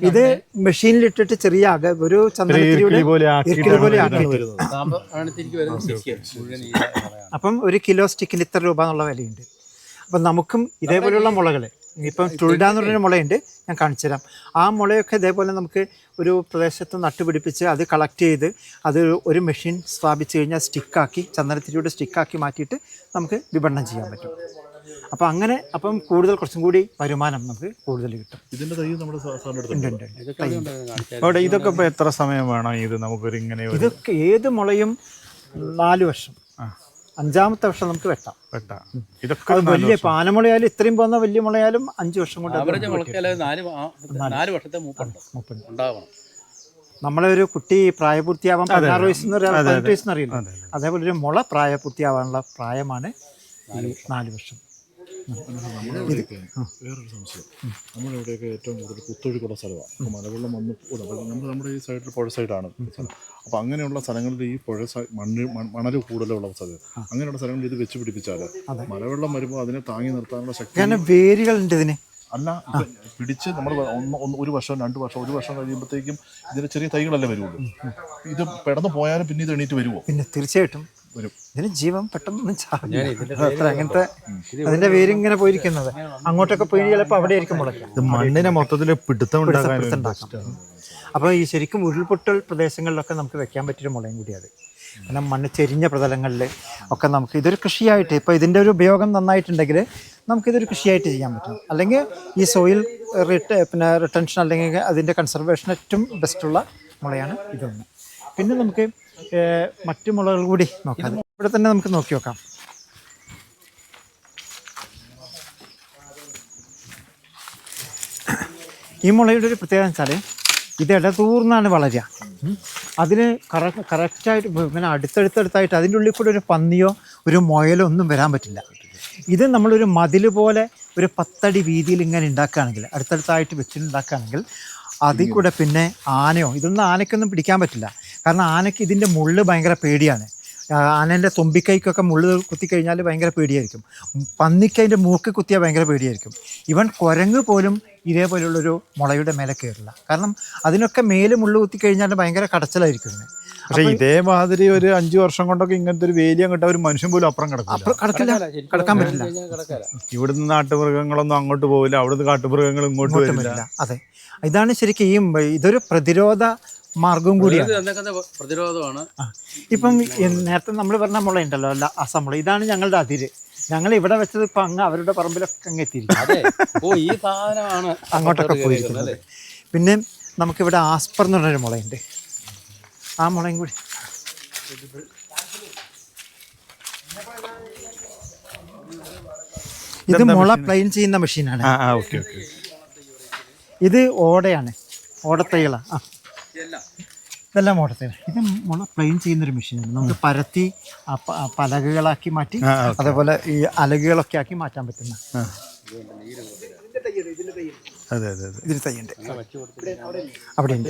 ഇത് മെഷീനിലിട്ടിട്ട് ചെറിയ ഒരു ചന്ദനത്തിരിയുടെ പോലെ ആക്കി. അപ്പം 1 കിലോ സ്റ്റിക്കിന് ഇത്ര രൂപ എന്നുള്ള വിലയുണ്ട്. അപ്പം നമുക്കും ഇതേപോലെയുള്ള മുളകൾ, ഇപ്പം ടുൾഡ എന്ന് പറഞ്ഞൊരു മുളയുണ്ട്, ഞാൻ കാണിച്ചു തരാം. ആ മുളയൊക്കെ ഇതേപോലെ നമുക്ക് ഒരു പ്രദേശത്ത് നട്ടുപിടിപ്പിച്ച് അത് കളക്ട് ചെയ്ത് അത് ഒരു മെഷീൻ സ്ഥാപിച്ച് കഴിഞ്ഞാൽ സ്റ്റിക്കാക്കി, ചന്ദനത്തിരിയുടെ സ്റ്റിക്കാക്കി മാറ്റിയിട്ട് നമുക്ക് വിപണനം ചെയ്യാൻ പറ്റും. അപ്പം അങ്ങനെ കുറച്ചും കൂടി വരുമാനം നമുക്ക് കൂടുതൽ കിട്ടും. ഇതിൻ്റെ തൈ നമ്മുടെ അവിടെ ഇതൊക്കെ ഇപ്പോൾ എത്ര സമയം വേണം ഇത് നമുക്കൊരു ഇങ്ങനെ? ഇതൊക്കെ ഏത് മുളയും 4 വർഷം, 5ാമത്തെ വർഷം നമുക്ക് വെട്ടാം. ഇതൊക്കെ വലിയ പാനമുളയായാലും ഇത്രയും പോകുന്ന വലിയ മുളയായാലും 5 വർഷം കൊണ്ട് നമ്മളെ ഒരു കുട്ടി പ്രായപൂർത്തിയാവാൻ 16 വയസ്സെന്ന് 18 വയസ്സെന്ന് അറിയില്ല. അതേപോലെ ഒരു മുള പ്രായപൂർത്തിയാവാനുള്ള പ്രായമാണ് 4 വർഷം. വേറൊരു സംശയം, നമ്മുടെ ഇവിടെയൊക്കെ ഏറ്റവും കൂടുതൽ കുത്തൊഴുക്കുള്ള സ്ഥലമാണ്. അപ്പോൾ മലവെള്ളം വന്ന് നമ്മുടെ ഈ സൈഡിൽ പുഴ സൈഡാണ്. അപ്പോൾ അങ്ങനെയുള്ള സ്ഥലങ്ങളിൽ ഈ പുഴ മണൽ കൂടുതലുള്ള സ്ഥലം, അങ്ങനെയുള്ള സ്ഥലങ്ങളിൽ ഇത് വെച്ച് പിടിപ്പിച്ചാൽ മലവെള്ളം വരുമ്പോൾ അതിനെ താങ്ങി നിർത്താനുള്ള ശക്തി, വേരുകളുണ്ട് ഇതിന്. അല്ല, പിടിച്ച് നമ്മൾ 1 വർഷം 2 വർഷം 1 വർഷം കഴിയുമ്പോഴത്തേക്കും ഇതിന് ചെറിയ തൈകളല്ലേ വരുള്ളൂ. ഇത് പെടന്ന് പോയാലും പിന്നെ ഇത് എണീറ്റ് വരുമോ? പിന്നെ തീർച്ചയായിട്ടും വരും. ഇതിന് ജീവൻ പെട്ടെന്ന് അങ്ങനത്തെ അതിന്റെ വേര് ഇങ്ങനെ പോയിരിക്കുന്നത്. അങ്ങോട്ടൊക്കെ പോയി ചിലപ്പോൾ അവിടെ ആയിരിക്കും മുളയ്ക്കുക. മണ്ണിനെ മൊത്തത്തിൽ പിടുത്തമുണ്ടാക്കാൻ. അപ്പോൾ ഈ ശരിക്കും ഉരുൾപൊട്ടൽ പ്രദേശങ്ങളിലൊക്കെ നമുക്ക് വെക്കാൻ പറ്റിയൊരു മുളയും കൂടി അത്. കാരണം മണ്ണ് ചെരിഞ്ഞ പ്രതലങ്ങളിൽ ഒക്കെ നമുക്ക് ഇതൊരു കൃഷിയായിട്ട്, ഇപ്പോൾ ഇതിൻ്റെ ഒരു ഉപയോഗം നന്നായിട്ടുണ്ടെങ്കിൽ നമുക്കിതൊരു കൃഷിയായിട്ട് ചെയ്യാൻ പറ്റും. അല്ലെങ്കിൽ ഈ സോയിൽ റിട്ടൻഷൻ അല്ലെങ്കിൽ അതിൻ്റെ കൺസർവേഷൻ ഏറ്റവും ബെസ്റ്റുള്ള മുളയാണ് ഇതൊന്ന്. പിന്നെ നമുക്ക് മറ്റു മുളകൾ കൂടി നോക്കാം. ഇവിടെ തന്നെ നമുക്ക് നോക്കി നോക്കാം. ഈ മുളയുടെ ഒരു പ്രത്യേകത വെച്ചാൽ ഇത് ഇടതൂർന്നാണ് വളരുക. അതിന് കറക്റ്റായിട്ട് ഇങ്ങനെ അടുത്തടുത്തായിട്ട് അതിൻ്റെ ഉള്ളിൽ കൂടെ ഒരു പന്നിയോ ഒരു മുയലോ ഒന്നും വരാൻ പറ്റില്ല. ഇത് നമ്മളൊരു മതിൽ പോലെ ഒരു 10 അടി വീതിയിൽ ഇങ്ങനെ ഉണ്ടാക്കുകയാണെങ്കിൽ, അടുത്തടുത്തായിട്ട് വെച്ചിട്ടുണ്ടാക്കുകയാണെങ്കിൽ അതിൽ കൂടെ പിന്നെ ആനയോ ഇതൊന്നും ആനയ്ക്കൊന്നും പിടിക്കാൻ പറ്റില്ല. കാരണം ആനയ്ക്ക് ഇതിൻ്റെ മുള്ള് ഭയങ്കര പേടിയാണ്. ആനേൻ്റെ തുമ്പിക്കൈക്കൊക്കെ മുള്ള് കുത്തിക്കഴിഞ്ഞാൽ ഭയങ്കര പേടിയായിരിക്കും. പന്നിക്ക് അതിൻ്റെ മൂക്ക് കുത്തിയാൽ ഭയങ്കര പേടിയായിരിക്കും. ഇവൻ കുരങ്ങ് പോലും ഇതേപോലെയുള്ളൊരു മുളയുടെ മേലെ കയറില്ല. കാരണം അതിനൊക്കെ മേല് മുള്ള് കുത്തിക്കഴിഞ്ഞാൽ ഭയങ്കര കടച്ചിലായിരിക്കും ഇതിന്. പക്ഷേ ഇതേമാതിരി ഒരു 5 വർഷം കൊണ്ടൊക്കെ ഇങ്ങനത്തെ ഒരു വേലി അങ്ങോട്ട് ഒരു മനുഷ്യൻ പോലും അപ്പുറം കടക്കാൻ പറ്റില്ല. ഇവിടുന്ന് നാട്ടുമൃഗങ്ങളൊന്നും അങ്ങോട്ട് പോവില്ല, അവിടുന്ന് കാട്ടുമൃഗങ്ങൾ ഇങ്ങോട്ട് വരില്ല. അതെ, ഇതാണ് ശരിക്കും ഇതൊരു പ്രതിരോധ മാർഗവും കൂടിയാണ്. പ്രതിരോധമാണ്. ഇപ്പം നേരത്തെ നമ്മൾ പറഞ്ഞ മുള ഉണ്ടല്ലോ, അല്ല അസം മുള, ഇതാണ് ഞങ്ങളുടെ അതിര്. ഞങ്ങൾ ഇവിടെ വെച്ചത് ഇപ്പം അങ്ങ് അവരുടെ പറമ്പിലൊക്കെ അങ്ങ് എത്തിയിരിക്കും. ഈ സാധനമാണ് അങ്ങോട്ടൊക്കെ പോയിരിക്കുന്നത്. പിന്നെ നമുക്കിവിടെ ആസ്പർ എന്ന് പറഞ്ഞൊരു മുളയുണ്ട്. ആ മുളയും കൂടി ഇത് മുള പ്ലെയിൻ ചെയ്യുന്ന മെഷീനാണ്. ഇത് ഓടയാണ്, ഓടത്തൈകളാണ്. ഇതെല്ലാം ഓടത്തൈകൾ. ഇത് മുള പ്ലെയിൻ ചെയ്യുന്നൊരു മെഷീനാണ്. നമുക്ക് പരത്തി പലകകളാക്കി മാറ്റി അതേപോലെ ഈ അലകുകളൊക്കെ ആക്കി മാറ്റാൻ പറ്റുന്ന ഇതിൽ തൈയുണ്ട്, അവിടെ ഉണ്ട്.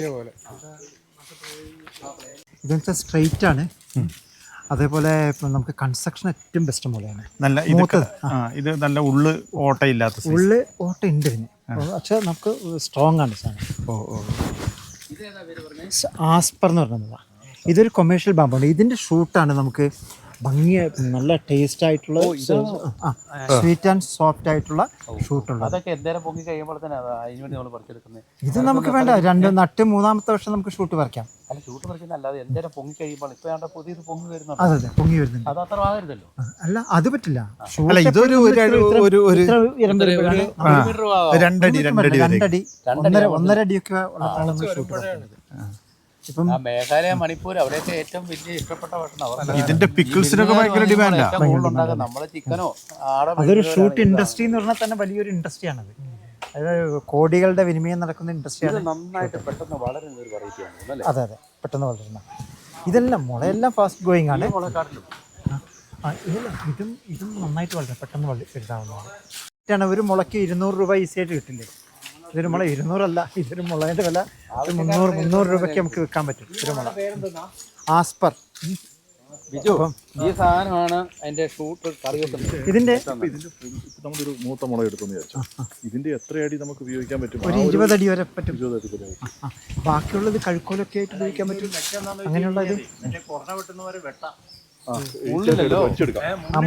ഇതെന്ന് വെച്ചാൽ സ്ട്രെയിറ്റ് ആണ്. അതേപോലെ ഇപ്പം നമുക്ക് കൺസ്ട്രക്ഷൻ ഏറ്റവും ബെസ്റ്റ് മുളയാണ്. നല്ല ഇത് നല്ല ഉള്ള് ഓട്ടയില്ലാത്ത ഉള്ള് ഓട്ട ഉണ്ട് ഇതിന്, പക്ഷെ നമുക്ക് സ്ട്രോങ് ആണ് സാധനം. ആസ്പർ എന്ന് പറഞ്ഞ ഇതൊരു കൊമേഴ്ഷ്യൽ ബാമ്പാണ്. ഇതിൻ്റെ ഷൂട്ടാണ് നമുക്ക് ഭംഗിയ നല്ല ടേസ്റ്റ് ആയിട്ടുള്ള സ്വീറ്റ് ആൻഡ് സോഫ്റ്റ് ആയിട്ടുള്ള ഷൂട്ടുണ്ട്. അതൊക്കെ എന്തേരം പൊങ്ങി കഴിയുമ്പോൾ തന്നെ അതിനുവേണ്ടി നമ്മൾ പറിച്ചെടുക്കുന്നത്. ഇത് നമുക്ക് വേണ്ട, 2 നട്ട് 3-മത്തെ വർഷം നമുക്ക് ഷൂട്ട് പറിക്കാം. അല്ല, ഷൂട്ട് പറിക്കുന്ന അല്ലാതെ എന്തേരം പൊങ്ങി കഴിയുമ്പോൾ ഇപ്പൊ പുതിയത് പൊങ്ങി വരുന്നുണ്ട്. അതെ, പൊങ്ങി വരുന്നുണ്ട്. അത് അത്ര ആകരുതല്ലോ. അല്ല, അത് പറ്റില്ല. അല്ല, ഇതൊരു 2 അടി 1.5 അടിയൊക്കെ ഇപ്പം മേഘാലയ, മണിപ്പൂർ അവിടെയൊക്കെ ഏറ്റവും വലിയ ഇഷ്ടപ്പെട്ട ഭക്ഷണം ഇതിന്റെ പിക്കിൾസിനൊക്കെ ഭയങ്കര ഡിമാൻഡാ. നമ്മളെ ചിക്കനോ അതൊരു ഷൂട്ട് ഇൻഡസ്ട്രി എന്ന് പറഞ്ഞാൽ തന്നെ വലിയൊരു ഇൻഡസ്ട്രിയാണത്. അതായത് കോടികളുടെ വിനിമയം നടക്കുന്ന ഇൻഡസ്ട്രിയാണ്. നന്നായിട്ട് പെട്ടെന്ന് വളരുന്ന ഒരു വെറൈറ്റിയാണ്. അതെ, പെട്ടെന്ന് വളരുന്ന ഇതെല്ലാം മുളയെല്ലാം ഫാസ്റ്റ് ഗോയിങ് ആണ്. ഇതും നന്നായിട്ട് വളരും, പെട്ടെന്ന് വലുതാവുന്നതാണ്. ഒരു മുളയ്ക്ക് 200 രൂപ ഈസി ആയിട്ട് കിട്ടില്ലേ? ഇതൊരു മുള 200 അല്ല, ഇതൊരു മുളയുടെ വില 300 രൂപയ്ക്ക് നമുക്ക് വിൽക്കാൻ പറ്റും. ഒരു മുള ആസ്പർ. ഈ സാധനമാണ് അതിന്റെ ഷൂട്ട് കറി വെക്കുന്നത്. ഇതിന്റെ നമ്മളൊരു മൂത്ത മുള എടുത്തെന്ന് വിചാരിച്ചു, ഇതിന്റെ എത്ര അടി നമുക്ക് ഉപയോഗിക്കാൻ പറ്റും? ഒരു 20 അടി വരെ പറ്റും. 20 അടി വരെ. ബാക്കിയുള്ളത് കഴുക്കോലൊക്കെ ആയിട്ട് ഉപയോഗിക്കാൻ പറ്റും. അങ്ങനെയുള്ള ഇത്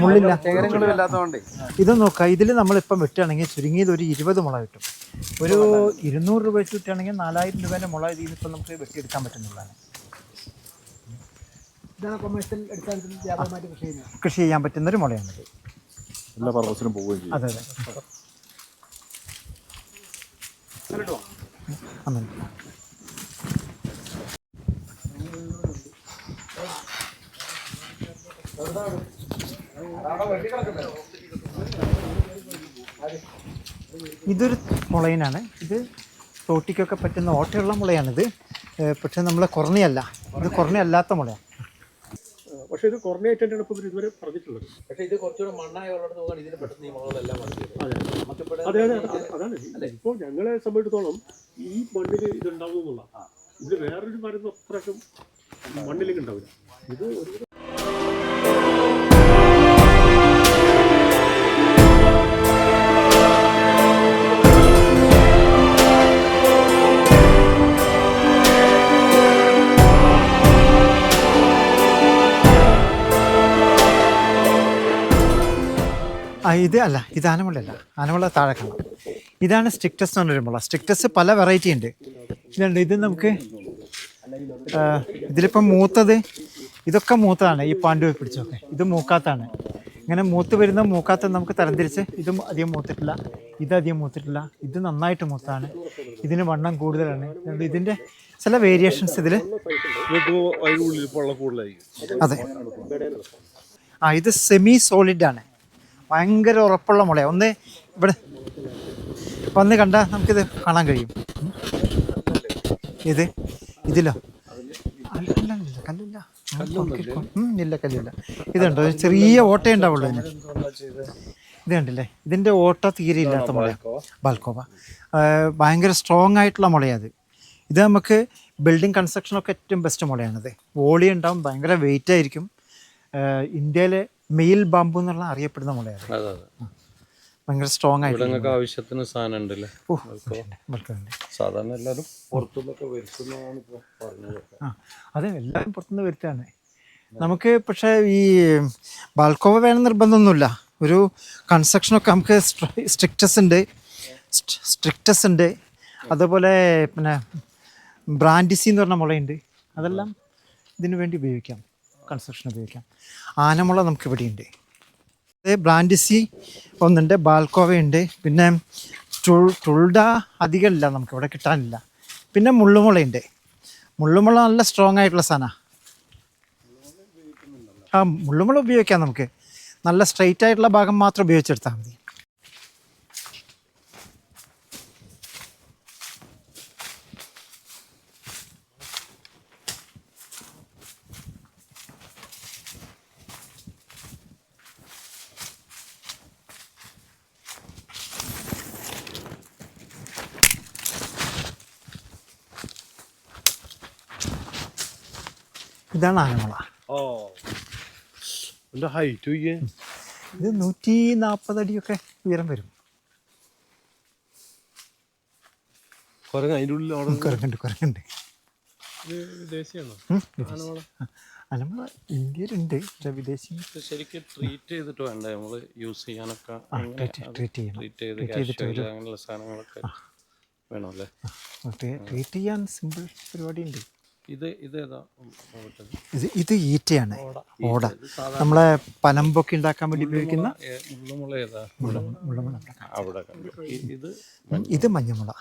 മുള്ളില്ല. ഇത് നോക്കാം, ഇതിൽ നമ്മളിപ്പം വെട്ടുകയാണെങ്കിൽ ചുരുങ്ങിയത് ഒരു 20 മുള കിട്ടും. ഒരു 200 രൂപ വെച്ച് കിട്ടുകയാണെങ്കിൽ 4000 രൂപേൻ്റെ മുള ഇതിൽ ഇപ്പം നമുക്ക് വെട്ടിയെടുക്കാൻ പറ്റുന്നതാണ്. കൃഷി ചെയ്യാൻ പറ്റുന്നൊരു മുളയാണിത്. എല്ലാ പർപ്പസിനും പോവുകയും ചെയ്യും. അതെ. അങ്ങനെ ഇതൊരു മുളയിനാണ്. ഇത് തോട്ടിക്കൊക്കെ പറ്റുന്ന ഓട്ടയുള്ള മുളയാണിത്. പക്ഷെ നമ്മളെ കൊറണിയല്ല, ഇത് കൊറണിയല്ലാത്ത മുളയാണ്. പക്ഷേ ഇത് കുറഞ്ഞായിട്ടാണ് ഇപ്പോൾ ഇതുവരെ പറഞ്ഞിട്ടുള്ളത്. പക്ഷേ ഇത് കുറച്ചുകൂടെ മണ്ണായ ഉള്ളിടത്ത് നോക്കാൻ ഇതിന് പെട്ടെന്ന് ഈ മുളകളെല്ലാം അതാണ് ഇപ്പോൾ ഞങ്ങളെ സംബന്ധിച്ചിടത്തോളം ഈ മണ്ണിൽ ഇതുണ്ടാവുന്നുള്ള ഇത് വേറൊരു മരുന്ന് അത്രയ്ക്കും മണ്ണിലേക്ക് ഉണ്ടാവില്ല. ഇത് ഒരു ഇത് അല്ല, ഇത് ആനമുളയല്ല. ആനമുള താഴെ കാണാം. ഇതാണ് സ്ട്രിക്ടസ് എന്ന് പറഞ്ഞൊരു മുള. സ്ട്രിക്ടസ് പല വെറൈറ്റി ഉണ്ട്. ഇതുണ്ട്, ഇത് നമുക്ക് ഇതിലിപ്പം മൂത്തത് ഇതൊക്കെ മൂത്തതാണ്. ഈ പാണ്ഡു പിടിച്ചൊക്കെ ഇത് മൂക്കാത്താണ്. ഇങ്ങനെ മൂത്ത് വരുന്ന മൂക്കാത്ത നമുക്ക് തരംതിരിച്ച് ഇതും അധികം മൂത്തിട്ടില്ല, ഇതധികം മൂത്തിട്ടില്ല, ഇത് നന്നായിട്ട് മൂത്താണ്, ഇതിന് വണ്ണം കൂടുതലാണ്. ഇതിൻ്റെ ചില വേരിയേഷൻസ് ഇതിൽ. അതെ, ഇത് സെമി സോളിഡ് ആണ്, ഭയങ്കര ഉറപ്പുള്ള മുളയാണ്. ഒന്ന് ഇവിടെ വന്ന് കണ്ടാൽ നമുക്കിത് കാണാൻ കഴിയും. ഇത് ഇതിലോ അല്ല കല്ലില്ല ഇല്ല കല്ലില്ല. ഇതുണ്ടോ ചെറിയ ഓട്ടേ ഉണ്ടാവുള്ളൂ ഇതിന്. ഇത് കണ്ടില്ലേ, ഇതിൻ്റെ ഓട്ട തീരെ ഇല്ലാത്ത മുള ബാൽക്കോവ. ഭയങ്കര സ്ട്രോങ് ആയിട്ടുള്ള മുളയത്. ഇത് നമുക്ക് ബിൽഡിംഗ് കൺസ്ട്രക്ഷനൊക്കെ ഏറ്റവും ബെസ്റ്റ് മുളയാണിത്. വോളി ഉണ്ടാവും, ഭയങ്കര വെയിറ്റ് ആയിരിക്കും. ഇന്ത്യയിലെ മെയിൽ ബാമ്പു എന്നുള്ള അറിയപ്പെടുന്ന മുളയാണ്. ഭയങ്കര സ്ട്രോങ് ആയിട്ട് ആവശ്യത്തിന് സാധനം ഉണ്ടല്ലേ. സാധാരണ എല്ലാവരും പുറത്തുനിന്നൊക്കെ വരുത്തുന്നതാണ് ഇപ്പോൾ പറഞ്ഞത്. അതെ, എല്ലാവരും പുറത്തുനിന്ന് വരുത്താണ് നമുക്ക്. പക്ഷേ ഈ ബാൽക്കോവ വേണം നിർബന്ധമൊന്നുമില്ല. ഒരു കൺസ്ട്രക്ഷനൊക്കെ നമുക്ക് സ്ട്രിക്റ്റസ് ഉണ്ട്. അതേപോലെ പിന്നെ ബ്രാൻഡിസി എന്ന് പറഞ്ഞ മുളയുണ്ട്. അതെല്ലാം ഇതിനു വേണ്ടി ഉപയോഗിക്കാം, കൺസ്ട്രക്ഷൻ ഉപയോഗിക്കാം. ആനമുള നമുക്ക് ഇവിടെയുണ്ട്. ബ്രാൻഡിസി ഒന്നുണ്ട്, ബാൽക്കോവയുണ്ട്, പിന്നെ ടുൾഡ അധികമില്ല, നമുക്ക് ഇവിടെ കിട്ടാനില്ല. പിന്നെ മുള്ളുമുളയുണ്ട്. മുള്ളുമുള നല്ല സ്ട്രോങ് ആയിട്ടുള്ള സാധനമാണ്. മുള്ളുമുള ഉപയോഗിക്കാം നമുക്ക്. നല്ല സ്ട്രെയിറ്റ് ആയിട്ടുള്ള ഭാഗം മാത്രം ഉപയോഗിച്ചെടുത്താൽ മതി. ഇതാണ് ആനമുള. ഹൈറ്റ് ഇത് 140 അടിയൊക്കെ ഉയരം വരും. കുരങ്ങുണ്ട്. ആനമുള ഇന്ത്യയിലുണ്ട്, പക്ഷേ വിദേശി ശരിക്കും ട്രീറ്റ് ചെയ്തിട്ട് വേണ്ടേ നമ്മൾ യൂസ് ചെയ്യാനൊക്കെ? ട്രീറ്റ് അങ്ങനെയുള്ള സാധനങ്ങളൊക്കെ വേണമല്ലേ? ട്രീറ്റ് ചെയ്യാൻ സിമ്പിൾ പരിപാടിയുണ്ട്. ഇത് ഈറ്റയാണ്, ഓട. നമ്മളെ പനമ്പൊക്കെ ഉണ്ടാക്കാൻ വേണ്ടി ഉപയോഗിക്കുന്ന ഇത് മഞ്ഞമുള.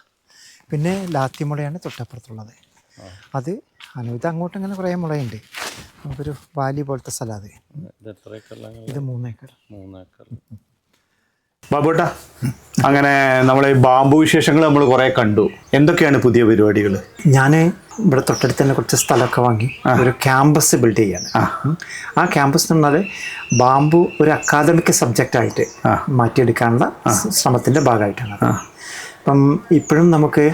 പിന്നെ ലാത്തിമുളയാണ് തൊട്ടപ്പുറത്തുള്ളത്. അത് ഇത് അങ്ങോട്ട് ഇങ്ങനെ കുറേ മുളയുണ്ട്. നമുക്കൊരു വാലി പോലത്തെ സ്ഥലം അത്. ഇത് 3 ഏക്കർ. ബാബുട്ടാ, അങ്ങനെ നമ്മളെ ബാമ്പു വിശേഷങ്ങൾ നമ്മൾ കുറേ കണ്ടു. എന്തൊക്കെയാണ് പുതിയ പരിപാടികൾ? ഞാൻ ഇവിടെ തൊട്ടടുത്ത് തന്നെ കുറച്ച് സ്ഥലമൊക്കെ വാങ്ങി ഒരു ക്യാമ്പസ് ബിൽഡ് ചെയ്യാണ്. ആ ക്യാമ്പസ് എന്ന് പറഞ്ഞാൽ ബാമ്പു ഒരു അക്കാദമിക് സബ്ജക്റ്റായിട്ട് മാറ്റിയെടുക്കാനുള്ള ശ്രമത്തിൻ്റെ ഭാഗമായിട്ടാണ്. അപ്പം ഇപ്പോഴും നമുക്ക്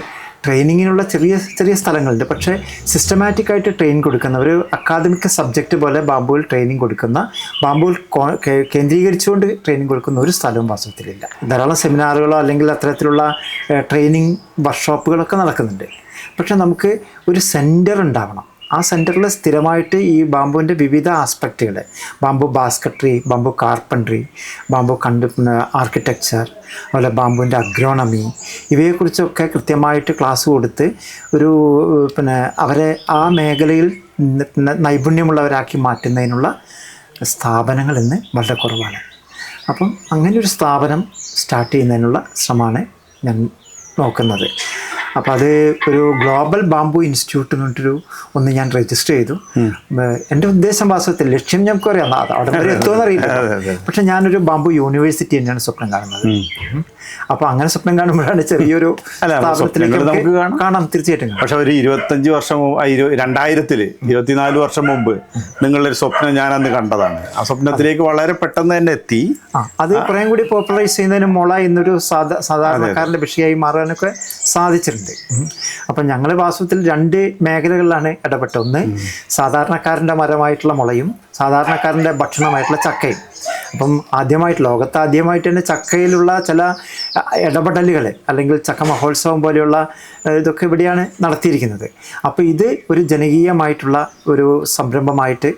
ട്രെയിനിങ്ങിനുള്ള ചെറിയ ചെറിയ സ്ഥലങ്ങളുണ്ട്. പക്ഷേ സിസ്റ്റമാറ്റിക് ആയിട്ട് ട്രെയിൻ കൊടുക്കുന്ന ഒരു അക്കാദമിക് സബ്ജക്റ്റ് പോലെ ബാമ്പുവിൽ ട്രെയിനിങ് കൊടുക്കുന്ന, ബാമ്പുവിൽ കേന്ദ്രീകരിച്ചുകൊണ്ട് ട്രെയിനിങ് കൊടുക്കുന്ന ഒരു സ്ഥലവും വാസ്തവത്തിലില്ല. ധാരാളം സെമിനാറുകളോ അല്ലെങ്കിൽ അത്തരത്തിലുള്ള ട്രെയിനിങ് വർക്ക്ഷോപ്പുകളൊക്കെ നടക്കുന്നുണ്ട്. പക്ഷെ നമുക്ക് ഒരു സെൻറ്റർ ഉണ്ടാവണം. ആ സെൻറ്ററിൽ സ്ഥിരമായിട്ട് ഈ ബാമ്പുവിൻ്റെ വിവിധ ആസ്പെക്റ്റുകൾ, bamboo basketry, bamboo carpentry, bamboo architecture, അതുപോലെ ബാമ്പുവിൻ്റെ അഗ്രോണമി, ഇവയെക്കുറിച്ചൊക്കെ കൃത്യമായിട്ട് ക്ലാസ് കൊടുത്ത് ഒരു അവരെ ആ മേഖലയിൽ നൈപുണ്യമുള്ളവരാക്കി മാറ്റുന്നതിനുള്ള സ്ഥാപനങ്ങൾ ഇന്ന് വളരെ കുറവാണ്. അപ്പം അങ്ങനെ ഒരു സ്ഥാപനം സ്റ്റാർട്ട് ചെയ്യുന്നതിനുള്ള ശ്രമമാണ് ഞാൻ നോക്കുന്നത്. അപ്പോൾ അത് ഒരു ഗ്ലോബൽ ബാമ്പു ഇൻസ്റ്റിറ്റ്യൂട്ട് എന്ന് പറഞ്ഞിട്ടൊരു ഒന്ന് ഞാൻ രജിസ്റ്റർ ചെയ്തു. എൻ്റെ ഉദ്ദേശം വാസ്തവത്തിൽ ലക്ഷ്യം ഞങ്ങൾക്ക് അറിയാം, അവിടെ വരെ എത്തുമെന്ന് അറിയില്ല. പക്ഷെ ഞാനൊരു ബാമ്പു യൂണിവേഴ്സിറ്റി തന്നെയാണ് സ്വപ്നം കാണുന്നത്. അപ്പോൾ അങ്ങനെ സ്വപ്നം കാണുമ്പോഴാണ് ചെറിയൊരു സ്ഥാപനത്തിലേക്ക് നമുക്ക് കാണാം, തീർച്ചയായിട്ടും. പക്ഷെ ഒരു 25 വർഷം 24 വർഷം മുമ്പ് നിങ്ങളൊരു സ്വപ്നം ഞാനന്ന് കണ്ടതാണ്. ആ സ്വപ്നത്തിലേക്ക് വളരെ പെട്ടെന്ന് തന്നെ എത്തി. അത് കുറേ കൂടി പോപ്പുലറൈസ് ചെയ്യുന്നതിന് മുള എന്നൊരു സാധാരണക്കാരൻ്റെ വിഷയമായി മാറാനൊക്കെ സാധിച്ചിട്ടുണ്ട്. അപ്പം ഞങ്ങൾ വാസ്തവത്തിൽ 2 മേഖലകളിലാണ് ഇടപെട്ടത്. ഒന്ന് സാധാരണക്കാരൻ്റെ മരമായിട്ടുള്ള മുളയും സാധാരണക്കാരൻ്റെ ഭക്ഷണമായിട്ടുള്ള ചക്കയും. അപ്പം ലോകത്താദ്യമായിട്ട് തന്നെ ചക്കയിലുള്ള ചില ഇടപെടലുകൾ അല്ലെങ്കിൽ ചക്ക മഹോത്സവം പോലെയുള്ള ഇതൊക്കെ ഇവിടെയാണ് നടത്തിയിരിക്കുന്നത്. അപ്പോൾ ഇത് ഒരു ജനകീയമായിട്ടുള്ള ഒരു സംരംഭമായിട്ട്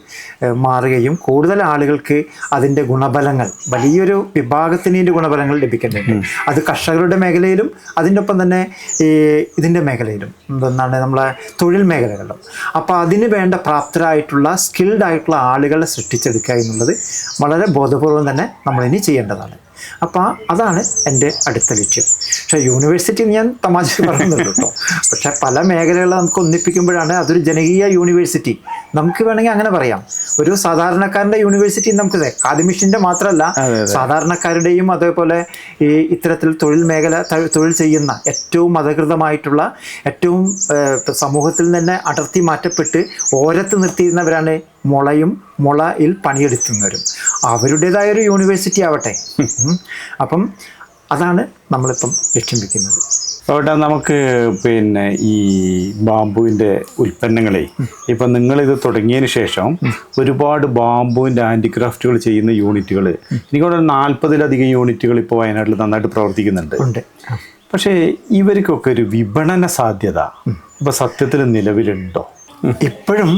മാറുകയും കൂടുതൽ ആളുകൾക്ക് അതിൻ്റെ ഗുണഫലങ്ങൾ, വലിയൊരു വിഭാഗത്തിന് ഗുണഫലങ്ങൾ ലഭിക്കുന്നുണ്ട്. അത് കർഷകരുടെ മേഖലയിലും അതിൻ്റെ ഒപ്പം തന്നെ ഇതിൻ്റെ മേഖലയിലും നമ്മളെ തൊഴിൽ മേഖലകളിലും. അപ്പോൾ അതിന് വേണ്ട പ്രാപ്തരായിട്ടുള്ള സ്കിൽഡ് ആയിട്ടുള്ള ആളുകളെ സൃഷ്ടിച്ചെടുക്കുക എന്നുള്ളത് വളരെ ബോധപൂർവം തന്നെ നമ്മളിനി ചെയ്യേണ്ടതാണ്. അപ്പോൾ അതാണ് എൻ്റെ അടുത്ത ലക്ഷ്യം. പക്ഷേ യൂണിവേഴ്സിറ്റി ഞാൻ തമാശ പറയുന്നുള്ളൂ കേട്ടോ. പക്ഷേ പല മേഖലകളെ നമുക്ക് ഒന്നിപ്പിക്കുമ്പോഴാണ് അതൊരു ജനകീയ യൂണിവേഴ്സിറ്റി നമുക്ക് വേണമെങ്കിൽ അങ്ങനെ പറയാം. ഒരു സാധാരണക്കാരൻ്റെ യൂണിവേഴ്സിറ്റി നമുക്ക് അക്കാദമിഷ്യൻ്റെ മാത്രമല്ല സാധാരണക്കാരുടെയും അതേപോലെ ഈ ഇത്തരത്തിൽ തൊഴിൽ ചെയ്യുന്ന ഏറ്റവും അധികൃതമായിട്ടുള്ള ഏറ്റവും സമൂഹത്തിൽ തന്നെ അടർത്തി മാറ്റപ്പെട്ട് ഓരത്ത് നിർത്തിയിരുന്നവരാണ് മുളയിൽ പണിയെടുക്കുന്നവരും. അവരുടേതായൊരു യൂണിവേഴ്സിറ്റി ആവട്ടെ. അപ്പം അതാണ് നമ്മളിപ്പം ലക്ഷ്യം വെക്കുന്നത്. അവിടെ നമുക്ക് പിന്നെ ഈ ബാംബുവിൻ്റെ ഉൽപ്പന്നങ്ങളെ ഇപ്പം നിങ്ങളിത് തുടങ്ങിയതിന് ശേഷം ഒരുപാട് ബാംബുവിൻ്റെ ഹാൻഡിക്രാഫ്റ്റുകൾ ചെയ്യുന്ന യൂണിറ്റുകൾ എനിക്കവിടെ 40-ലധികം യൂണിറ്റുകൾ ഇപ്പോൾ വയനാട്ടിൽ നന്നായിട്ട് പ്രവർത്തിക്കുന്നുണ്ട്. പക്ഷേ ഇവർക്കൊക്കെ ഒരു വിപണന സാധ്യത ഇപ്പം സത്യത്തിൽ നിലവിലുണ്ടോ? ഇപ്പോഴും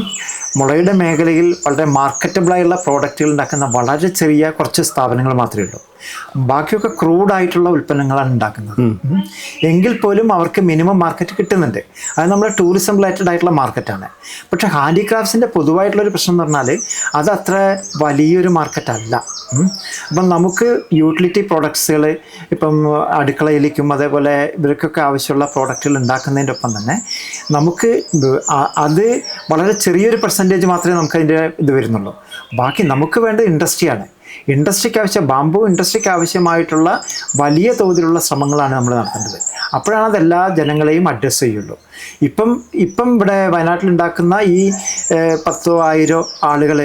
മുളയുടെ മേഖലയിൽ വളരെ മാർക്കറ്റബിളായുള്ള പ്രോഡക്റ്റുകൾ ഉണ്ടാക്കുന്ന വളരെ ചെറിയ കുറച്ച് സ്ഥാപനങ്ങൾ മാത്രമേ ഉള്ളൂ. ബാക്കിയൊക്കെ ക്രൂഡായിട്ടുള്ള ഉൽപ്പന്നങ്ങളാണ് ഉണ്ടാക്കുന്നത്. എങ്കിൽ പോലും അവർക്ക് മിനിമം മാർക്കറ്റ് കിട്ടുന്നുണ്ട്. അത് നമ്മുടെ ടൂറിസം റിലേറ്റഡ് ആയിട്ടുള്ള മാർക്കറ്റാണ്. പക്ഷേ ഹാൻഡിക്രാഫ്റ്റ്സിൻ്റെ പൊതുവായിട്ടുള്ളൊരു പ്രശ്നം എന്ന് പറഞ്ഞാൽ അത് അത്ര വലിയൊരു മാർക്കറ്റല്ല. അപ്പം നമുക്ക് യൂട്ടിലിറ്റി പ്രോഡക്ട്സുകൾ ഇപ്പം അടുക്കളയിലേക്കും അതേപോലെ ഇവർക്കൊക്കെ ആവശ്യമുള്ള പ്രോഡക്റ്റുകൾ ഉണ്ടാക്കുന്നതിൻ്റെ ഒപ്പം തന്നെ നമുക്ക് അത് വളരെ ചെറിയൊരു പെർസെൻറ്റേജ് മാത്രമേ നമുക്കതിൻ്റെ ഇത് വരുന്നുള്ളൂ. ബാക്കി നമുക്ക് വേണ്ട ഇൻഡസ്ട്രിയാണ്. ബാംബു ഇൻഡസ്ട്രിക്ക് ആവശ്യമായിട്ടുള്ള വലിയ തോതിലുള്ള ശ്രമങ്ങളാണ് നമ്മൾ നടത്തേണ്ടത്. അപ്പോഴാണ് അതെല്ലാ ജനങ്ങളെയും അഡ്രസ്സ് ചെയ്യുള്ളൂ. ഇപ്പം ഇവിടെ വയനാട്ടിലുണ്ടാക്കുന്ന ഈ 10,000 ആളുകൾ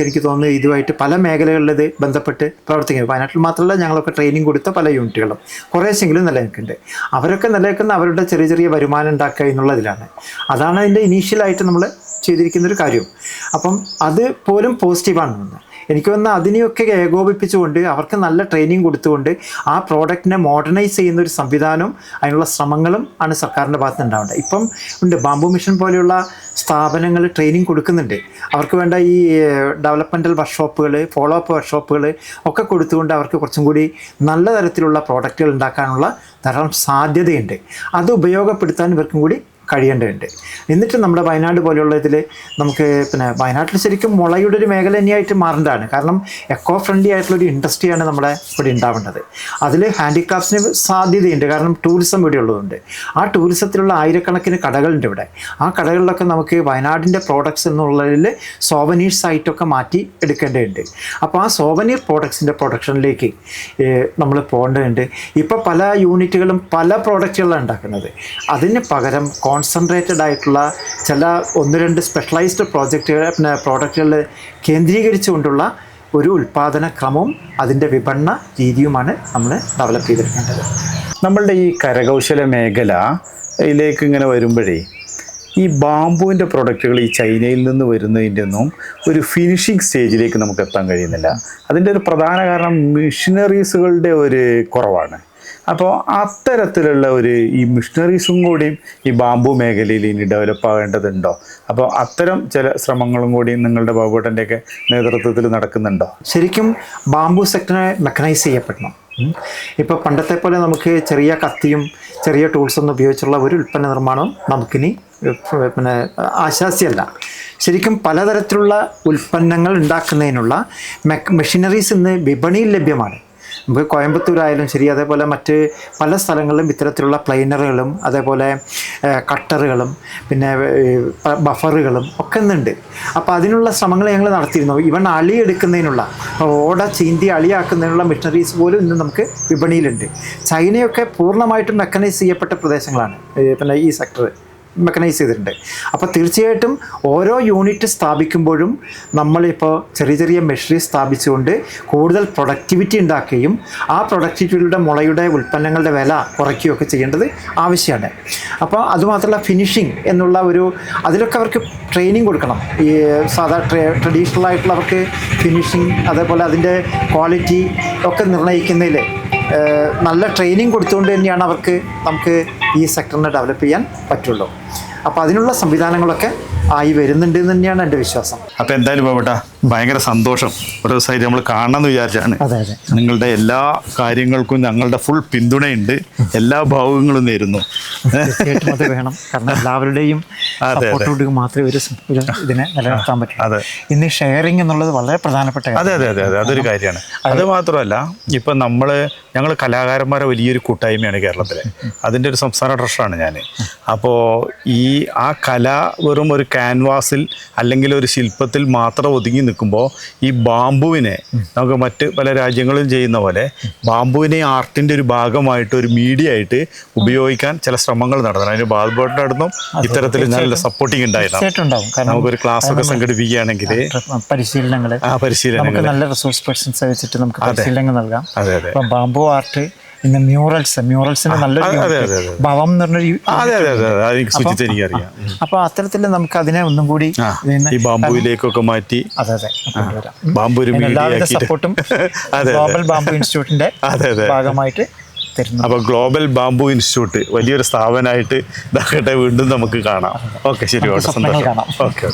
എനിക്ക് തോന്നുന്നു ഇതുമായിട്ട് പല മേഖലകളിൽ ബന്ധപ്പെട്ട് പ്രവർത്തിക്കുന്നത്. വയനാട്ടിൽ മാത്രമല്ല, ഞങ്ങളൊക്കെ ട്രെയിനിങ് കൊടുത്ത പല യൂണിറ്റുകളും കുറേശ്ശെങ്കിലും നിലനിൽക്കുന്നുണ്ട്. അവരൊക്കെ നിലനിൽക്കുന്ന അവരുടെ ചെറിയ ചെറിയ വരുമാനം ഉണ്ടാക്കുക എന്നുള്ളതിലാണ്. അതാണ് അതിൻ്റെ ഇനീഷ്യലായിട്ട് നമ്മൾ ചെയ്തിരിക്കുന്നൊരു കാര്യം. അപ്പം അത് പോലും പോസിറ്റീവാണെന്ന് എനിക്ക് തോന്നുന്നു. അതിനെയൊക്കെ ഏകോപിപ്പിച്ചുകൊണ്ട് അവർക്ക് നല്ല ട്രെയിനിങ് കൊടുത്തുകൊണ്ട് ആ പ്രോഡക്റ്റിനെ മോഡേണൈസ് ചെയ്യുന്ന ഒരു സംവിധാനവും അതിനുള്ള ശ്രമങ്ങളും ആണ് സർക്കാരിൻ്റെ ഭാഗത്ത് നിന്ന് ഉണ്ടാവേണ്ടത്. ഇപ്പം ഉണ്ട് ബാംബു മിഷൻ പോലെയുള്ള സ്ഥാപനങ്ങൾ ട്രെയിനിങ് കൊടുക്കുന്നുണ്ട്. അവർക്ക് വേണ്ട ഈ ഡെവലപ്മെൻറ്റൽ വർക്ക്ഷോപ്പുകൾ, ഫോളോ അപ്പ് വർക്ക്ഷോപ്പുകൾ ഒക്കെ കൊടുത്തുകൊണ്ട് അവർക്ക് കുറച്ചും കൂടി നല്ല തരത്തിലുള്ള പ്രോഡക്റ്റുകൾ ഉണ്ടാക്കാനുള്ള ധാരാളം സാധ്യതയുണ്ട്. അത് ഉപയോഗപ്പെടുത്താൻ ഇവർക്കും കൂടി കഴിയേണ്ടതുണ്ട്. എന്നിട്ട് നമ്മുടെ വയനാട് പോലെയുള്ള ഇതിൽ നമുക്ക് വയനാട്ടിൽ ശരിക്കും മുളയുടെ ഒരു മേഖല തന്നെയായിട്ട് മാറേണ്ടതാണ്. കാരണം എക്കോ ഫ്രണ്ട്ലി ആയിട്ടുള്ളൊരു ഇൻഡസ്ട്രിയാണ് നമ്മുടെ ഇവിടെ ഉണ്ടാവേണ്ടത്. അതിൽ ഹാൻഡിക്രാഫ്റ്റ്സിന് സാധ്യതയുണ്ട്. കാരണം ടൂറിസം ഇവിടെ ഉള്ളതുകൊണ്ട് ആ ടൂറിസത്തിലുള്ള ആയിരക്കണക്കിന് കടകളുണ്ട് ഇവിടെ. ആ കടകളിലൊക്കെ നമുക്ക് വയനാടിൻ്റെ പ്രോഡക്ട്സ് എന്നുള്ളതിൽ സോവനീഴ്സ് ആയിട്ടൊക്കെ മാറ്റി എടുക്കേണ്ടതുണ്ട്. അപ്പോൾ ആ സോവനീർ പ്രോഡക്ട്സിൻ്റെ പ്രൊഡക്ഷനിലേക്ക് നമ്മൾ പോകേണ്ടതുണ്ട്. ഇപ്പോൾ പല യൂണിറ്റുകളും പല പ്രോഡക്റ്റുകളാണ് ഉണ്ടാക്കുന്നത്. അതിന് പകരം കോൺസെൻട്രേറ്റഡ് ആയിട്ടുള്ള ചില 1-2 സ്പെഷ്യലൈസ്ഡ് പ്രോഡക്റ്റുകൾ കേന്ദ്രീകരിച്ചുകൊണ്ടുള്ള ഒരു ഉൽപ്പാദന ക്രമവും അതിൻ്റെ വിപണന രീതിയുമാണ് നമ്മൾ ഡെവലപ്പ് ചെയ്തെടുക്കേണ്ടത്. നമ്മളുടെ ഈ കരകൗശല മേഖലയിലേക്ക് ഇങ്ങനെ വരുമ്പോഴേ ഈ ബാംബുവിൻ്റെ പ്രൊഡക്റ്റുകൾ ഈ ചൈനയിൽ നിന്ന് വരുന്നതിൻ്റെ ഒന്നും ഒരു ഫിനിഷിംഗ് സ്റ്റേജിലേക്ക് നമുക്ക് എത്താൻ കഴിയുന്നില്ല. അതിൻ്റെ ഒരു പ്രധാന കാരണം മിഷനറീസുകളുടെ ഒരു കുറവാണ്. അപ്പോൾ അത്തരത്തിലുള്ള ഈ മിഷനറീസും കൂടിയും ഈ ബാംബു മേഖലയിൽ ഇനി ഡെവലപ്പ് ആവേണ്ടതുണ്ടോ? അപ്പോൾ അത്തരം ചില ശ്രമങ്ങളും കൂടി നിങ്ങളുടെ ബാബുവേട്ടൻ്റെയൊക്കെ നേതൃത്വത്തിൽ നടക്കുന്നുണ്ടോ? ശരിക്കും ബാംബു സെക്ടറെ മെക്കനൈസ് ചെയ്യപ്പെടണം. ഇപ്പോൾ പണ്ടത്തെ പോലെ നമുക്ക് ചെറിയ കത്തിയും ചെറിയ ടൂൾസൊന്നും ഉപയോഗിച്ചുള്ള ഒരു ഉൽപ്പന്ന നിർമ്മാണം നമുക്കിനി ആശാസ്യമല്ല. ശരിക്കും പലതരത്തിലുള്ള ഉൽപ്പന്നങ്ങൾ ഉണ്ടാക്കുന്നതിനുള്ള മെഷീനറീസ് ഇന്ന് വിപണിയിൽ ലഭ്യമാണ്. നമുക്ക് കോയമ്പത്തൂരായാലും ശരി, അതേപോലെ മറ്റ് പല സ്ഥലങ്ങളിലും ഇത്തരത്തിലുള്ള പ്ലൈനറുകളും അതേപോലെ കട്ടറുകളും പിന്നെ ബഫറുകളും ഒക്കെ ഇന്നുണ്ട്. അപ്പോൾ അതിനുള്ള ശ്രമങ്ങൾ ഞങ്ങൾ നടത്തിയിരുന്നു. ഇവൺ അളിയെടുക്കുന്നതിനുള്ള ഓട ചീന്തി അളിയാക്കുന്നതിനുള്ള മെഷീനറീസ് പോലും ഇന്ന് നമുക്ക് വിപണിയിലുണ്ട്. ചൈനയൊക്കെ പൂർണ്ണമായിട്ടും മെക്കനൈസ് ചെയ്യപ്പെട്ട പ്രദേശങ്ങളാണ് ഈ സെക്ടർ മെക്കനൈസ് ചെയ്തിട്ടുണ്ട്. അപ്പോൾ തീർച്ചയായിട്ടും ഓരോ യൂണിറ്റ് സ്ഥാപിക്കുമ്പോഴും നമ്മളിപ്പോൾ ചെറിയ ചെറിയ മെഷീനറി സ്ഥാപിച്ചുകൊണ്ട് കൂടുതൽ പ്രൊഡക്ടിവിറ്റി ഉണ്ടാക്കുകയും ആ പ്രൊഡക്ടിവിറ്റിയുടെ മുളയുടെ ഉൽപ്പന്നങ്ങളുടെ വില കുറയ്ക്കുകയൊക്കെ ചെയ്യേണ്ടത് ആവശ്യമാണ്. അപ്പോൾ അതുമാത്രമല്ല ഫിനിഷിംഗ് എന്നുള്ള അതിലൊക്കെ അവർക്ക് ട്രെയിനിങ് കൊടുക്കണം. ഈ ട്രഡീഷണൽ ആയിട്ടുള്ള അവർക്ക് ഫിനിഷിംഗ് അതേപോലെ അതിൻ്റെ ക്വാളിറ്റി ഒക്കെ നിർണ്ണയിക്കുന്നതിൽ നല്ല ട്രെയിനിങ് കൊടുത്തുകൊണ്ട് തന്നെയാണ് നമുക്ക് ഈ സെക്ടറിനെ ഡെവലപ്പ് ചെയ്യാൻ പറ്റുള്ളൂ. അപ്പോൾ അതിനുള്ള സംവിധാനങ്ങളൊക്കെ ആയി വരുന്നുണ്ട് എന്ന് തന്നെയാണ് എൻ്റെ വിശ്വാസം. അപ്പോൾ എന്തായാലും പോകട്ടെ, ഭയങ്കര സന്തോഷം. ഒരു ദിവസമായിട്ട് നമ്മൾ കാണണമെന്ന് വിചാരിച്ചാണ്. അതെ അതെ. നിങ്ങളുടെ എല്ലാ കാര്യങ്ങൾക്കും ഞങ്ങളുടെ ഫുൾ പിന്തുണയുണ്ട്. എല്ലാ ഭാവങ്ങളും നേരുന്നു. തീർച്ചയായിട്ടും അത് വേണം. കാരണം എല്ലാവരുടെയും സപ്പോർട്ടോട് മാത്രമേ ഒരു ഇതിനെ നിലനിർത്താൻ പറ്റൂ. അതെ. ഇന്ന് ഷെയറിങ് എന്നുള്ളത് വളരെ പ്രധാനപ്പെട്ട അതെ അതെ അതെ അതെ അതൊരു കാര്യമാണ്. അത് മാത്രമല്ല, ഇപ്പം ഞങ്ങൾ കലാകാരന്മാരെ വലിയൊരു കൂട്ടായ്മയാണ് കേരളത്തിലെ. അതിൻ്റെ ഒരു സംസ്ഥാന ട്രഷറാണ് ഞാൻ. അപ്പോൾ ആ കല വെറും ഒരു ക്യാൻവാസിൽ അല്ലെങ്കിൽ ഒരു ശില്പത്തിൽ മാത്രം ഒതുങ്ങി നിൽക്കുമ്പോൾ ഈ ബാംബുവിനെ നമുക്ക് മറ്റ് പല രാജ്യങ്ങളും ചെയ്യുന്ന പോലെ ബാംബുവിനെ ആർട്ടിൻ്റെ ഒരു ഭാഗമായിട്ട്, ഒരു മീഡിയ ആയിട്ട് ഉപയോഗിക്കാൻ ചില ശ്രമങ്ങൾ നടത്തണം. അതിന് ബാൽബോട്ടിൻ്റെ അടുത്തും ഇത്തരത്തിൽ നല്ല സപ്പോർട്ടിങ് ഉണ്ടായിരുന്നു. നമുക്കൊരു ക്ലാസ് ഒക്കെ സംഘടിപ്പിക്കുകയാണെങ്കിൽ പരിശീലനങ്ങൾ നല്ല റിസോഴ്സ് പേഴ്സൺസ് വെച്ചിട്ട് നമുക്ക് പരിശീലനങ്ങൾ നൽകാം. ഇപ്പം ബാംബു ആർട്ട്, ഇന്ന് മ്യൂറൽസിന് നല്ലൊരു ഭവം എന്ന് പറഞ്ഞൊരു, അപ്പൊ അത്തരത്തിൽ നമുക്ക് അതിനെ ഒന്നും കൂടി ഈ ബാംബുവിലേക്കൊക്കെ മാറ്റി ബാംബു എല്ലാവരുടെ സപ്പോർട്ടും ഗ്ലോബൽ ബാംബു ഇൻസ്റ്റിറ്റ്യൂട്ടിന്റെ ഭാഗമായിട്ട് തരുന്നു. അപ്പോൾ ഗ്ലോബൽ ബാംബു ഇൻസ്റ്റിറ്റ്യൂട്ട് വലിയൊരു സ്ഥാപനമായിട്ട് ഇതാകട്ടെ. വീണ്ടും നമുക്ക് കാണാം. ഓക്കെ, ശരി. സന്തോഷം. ഓക്കെ.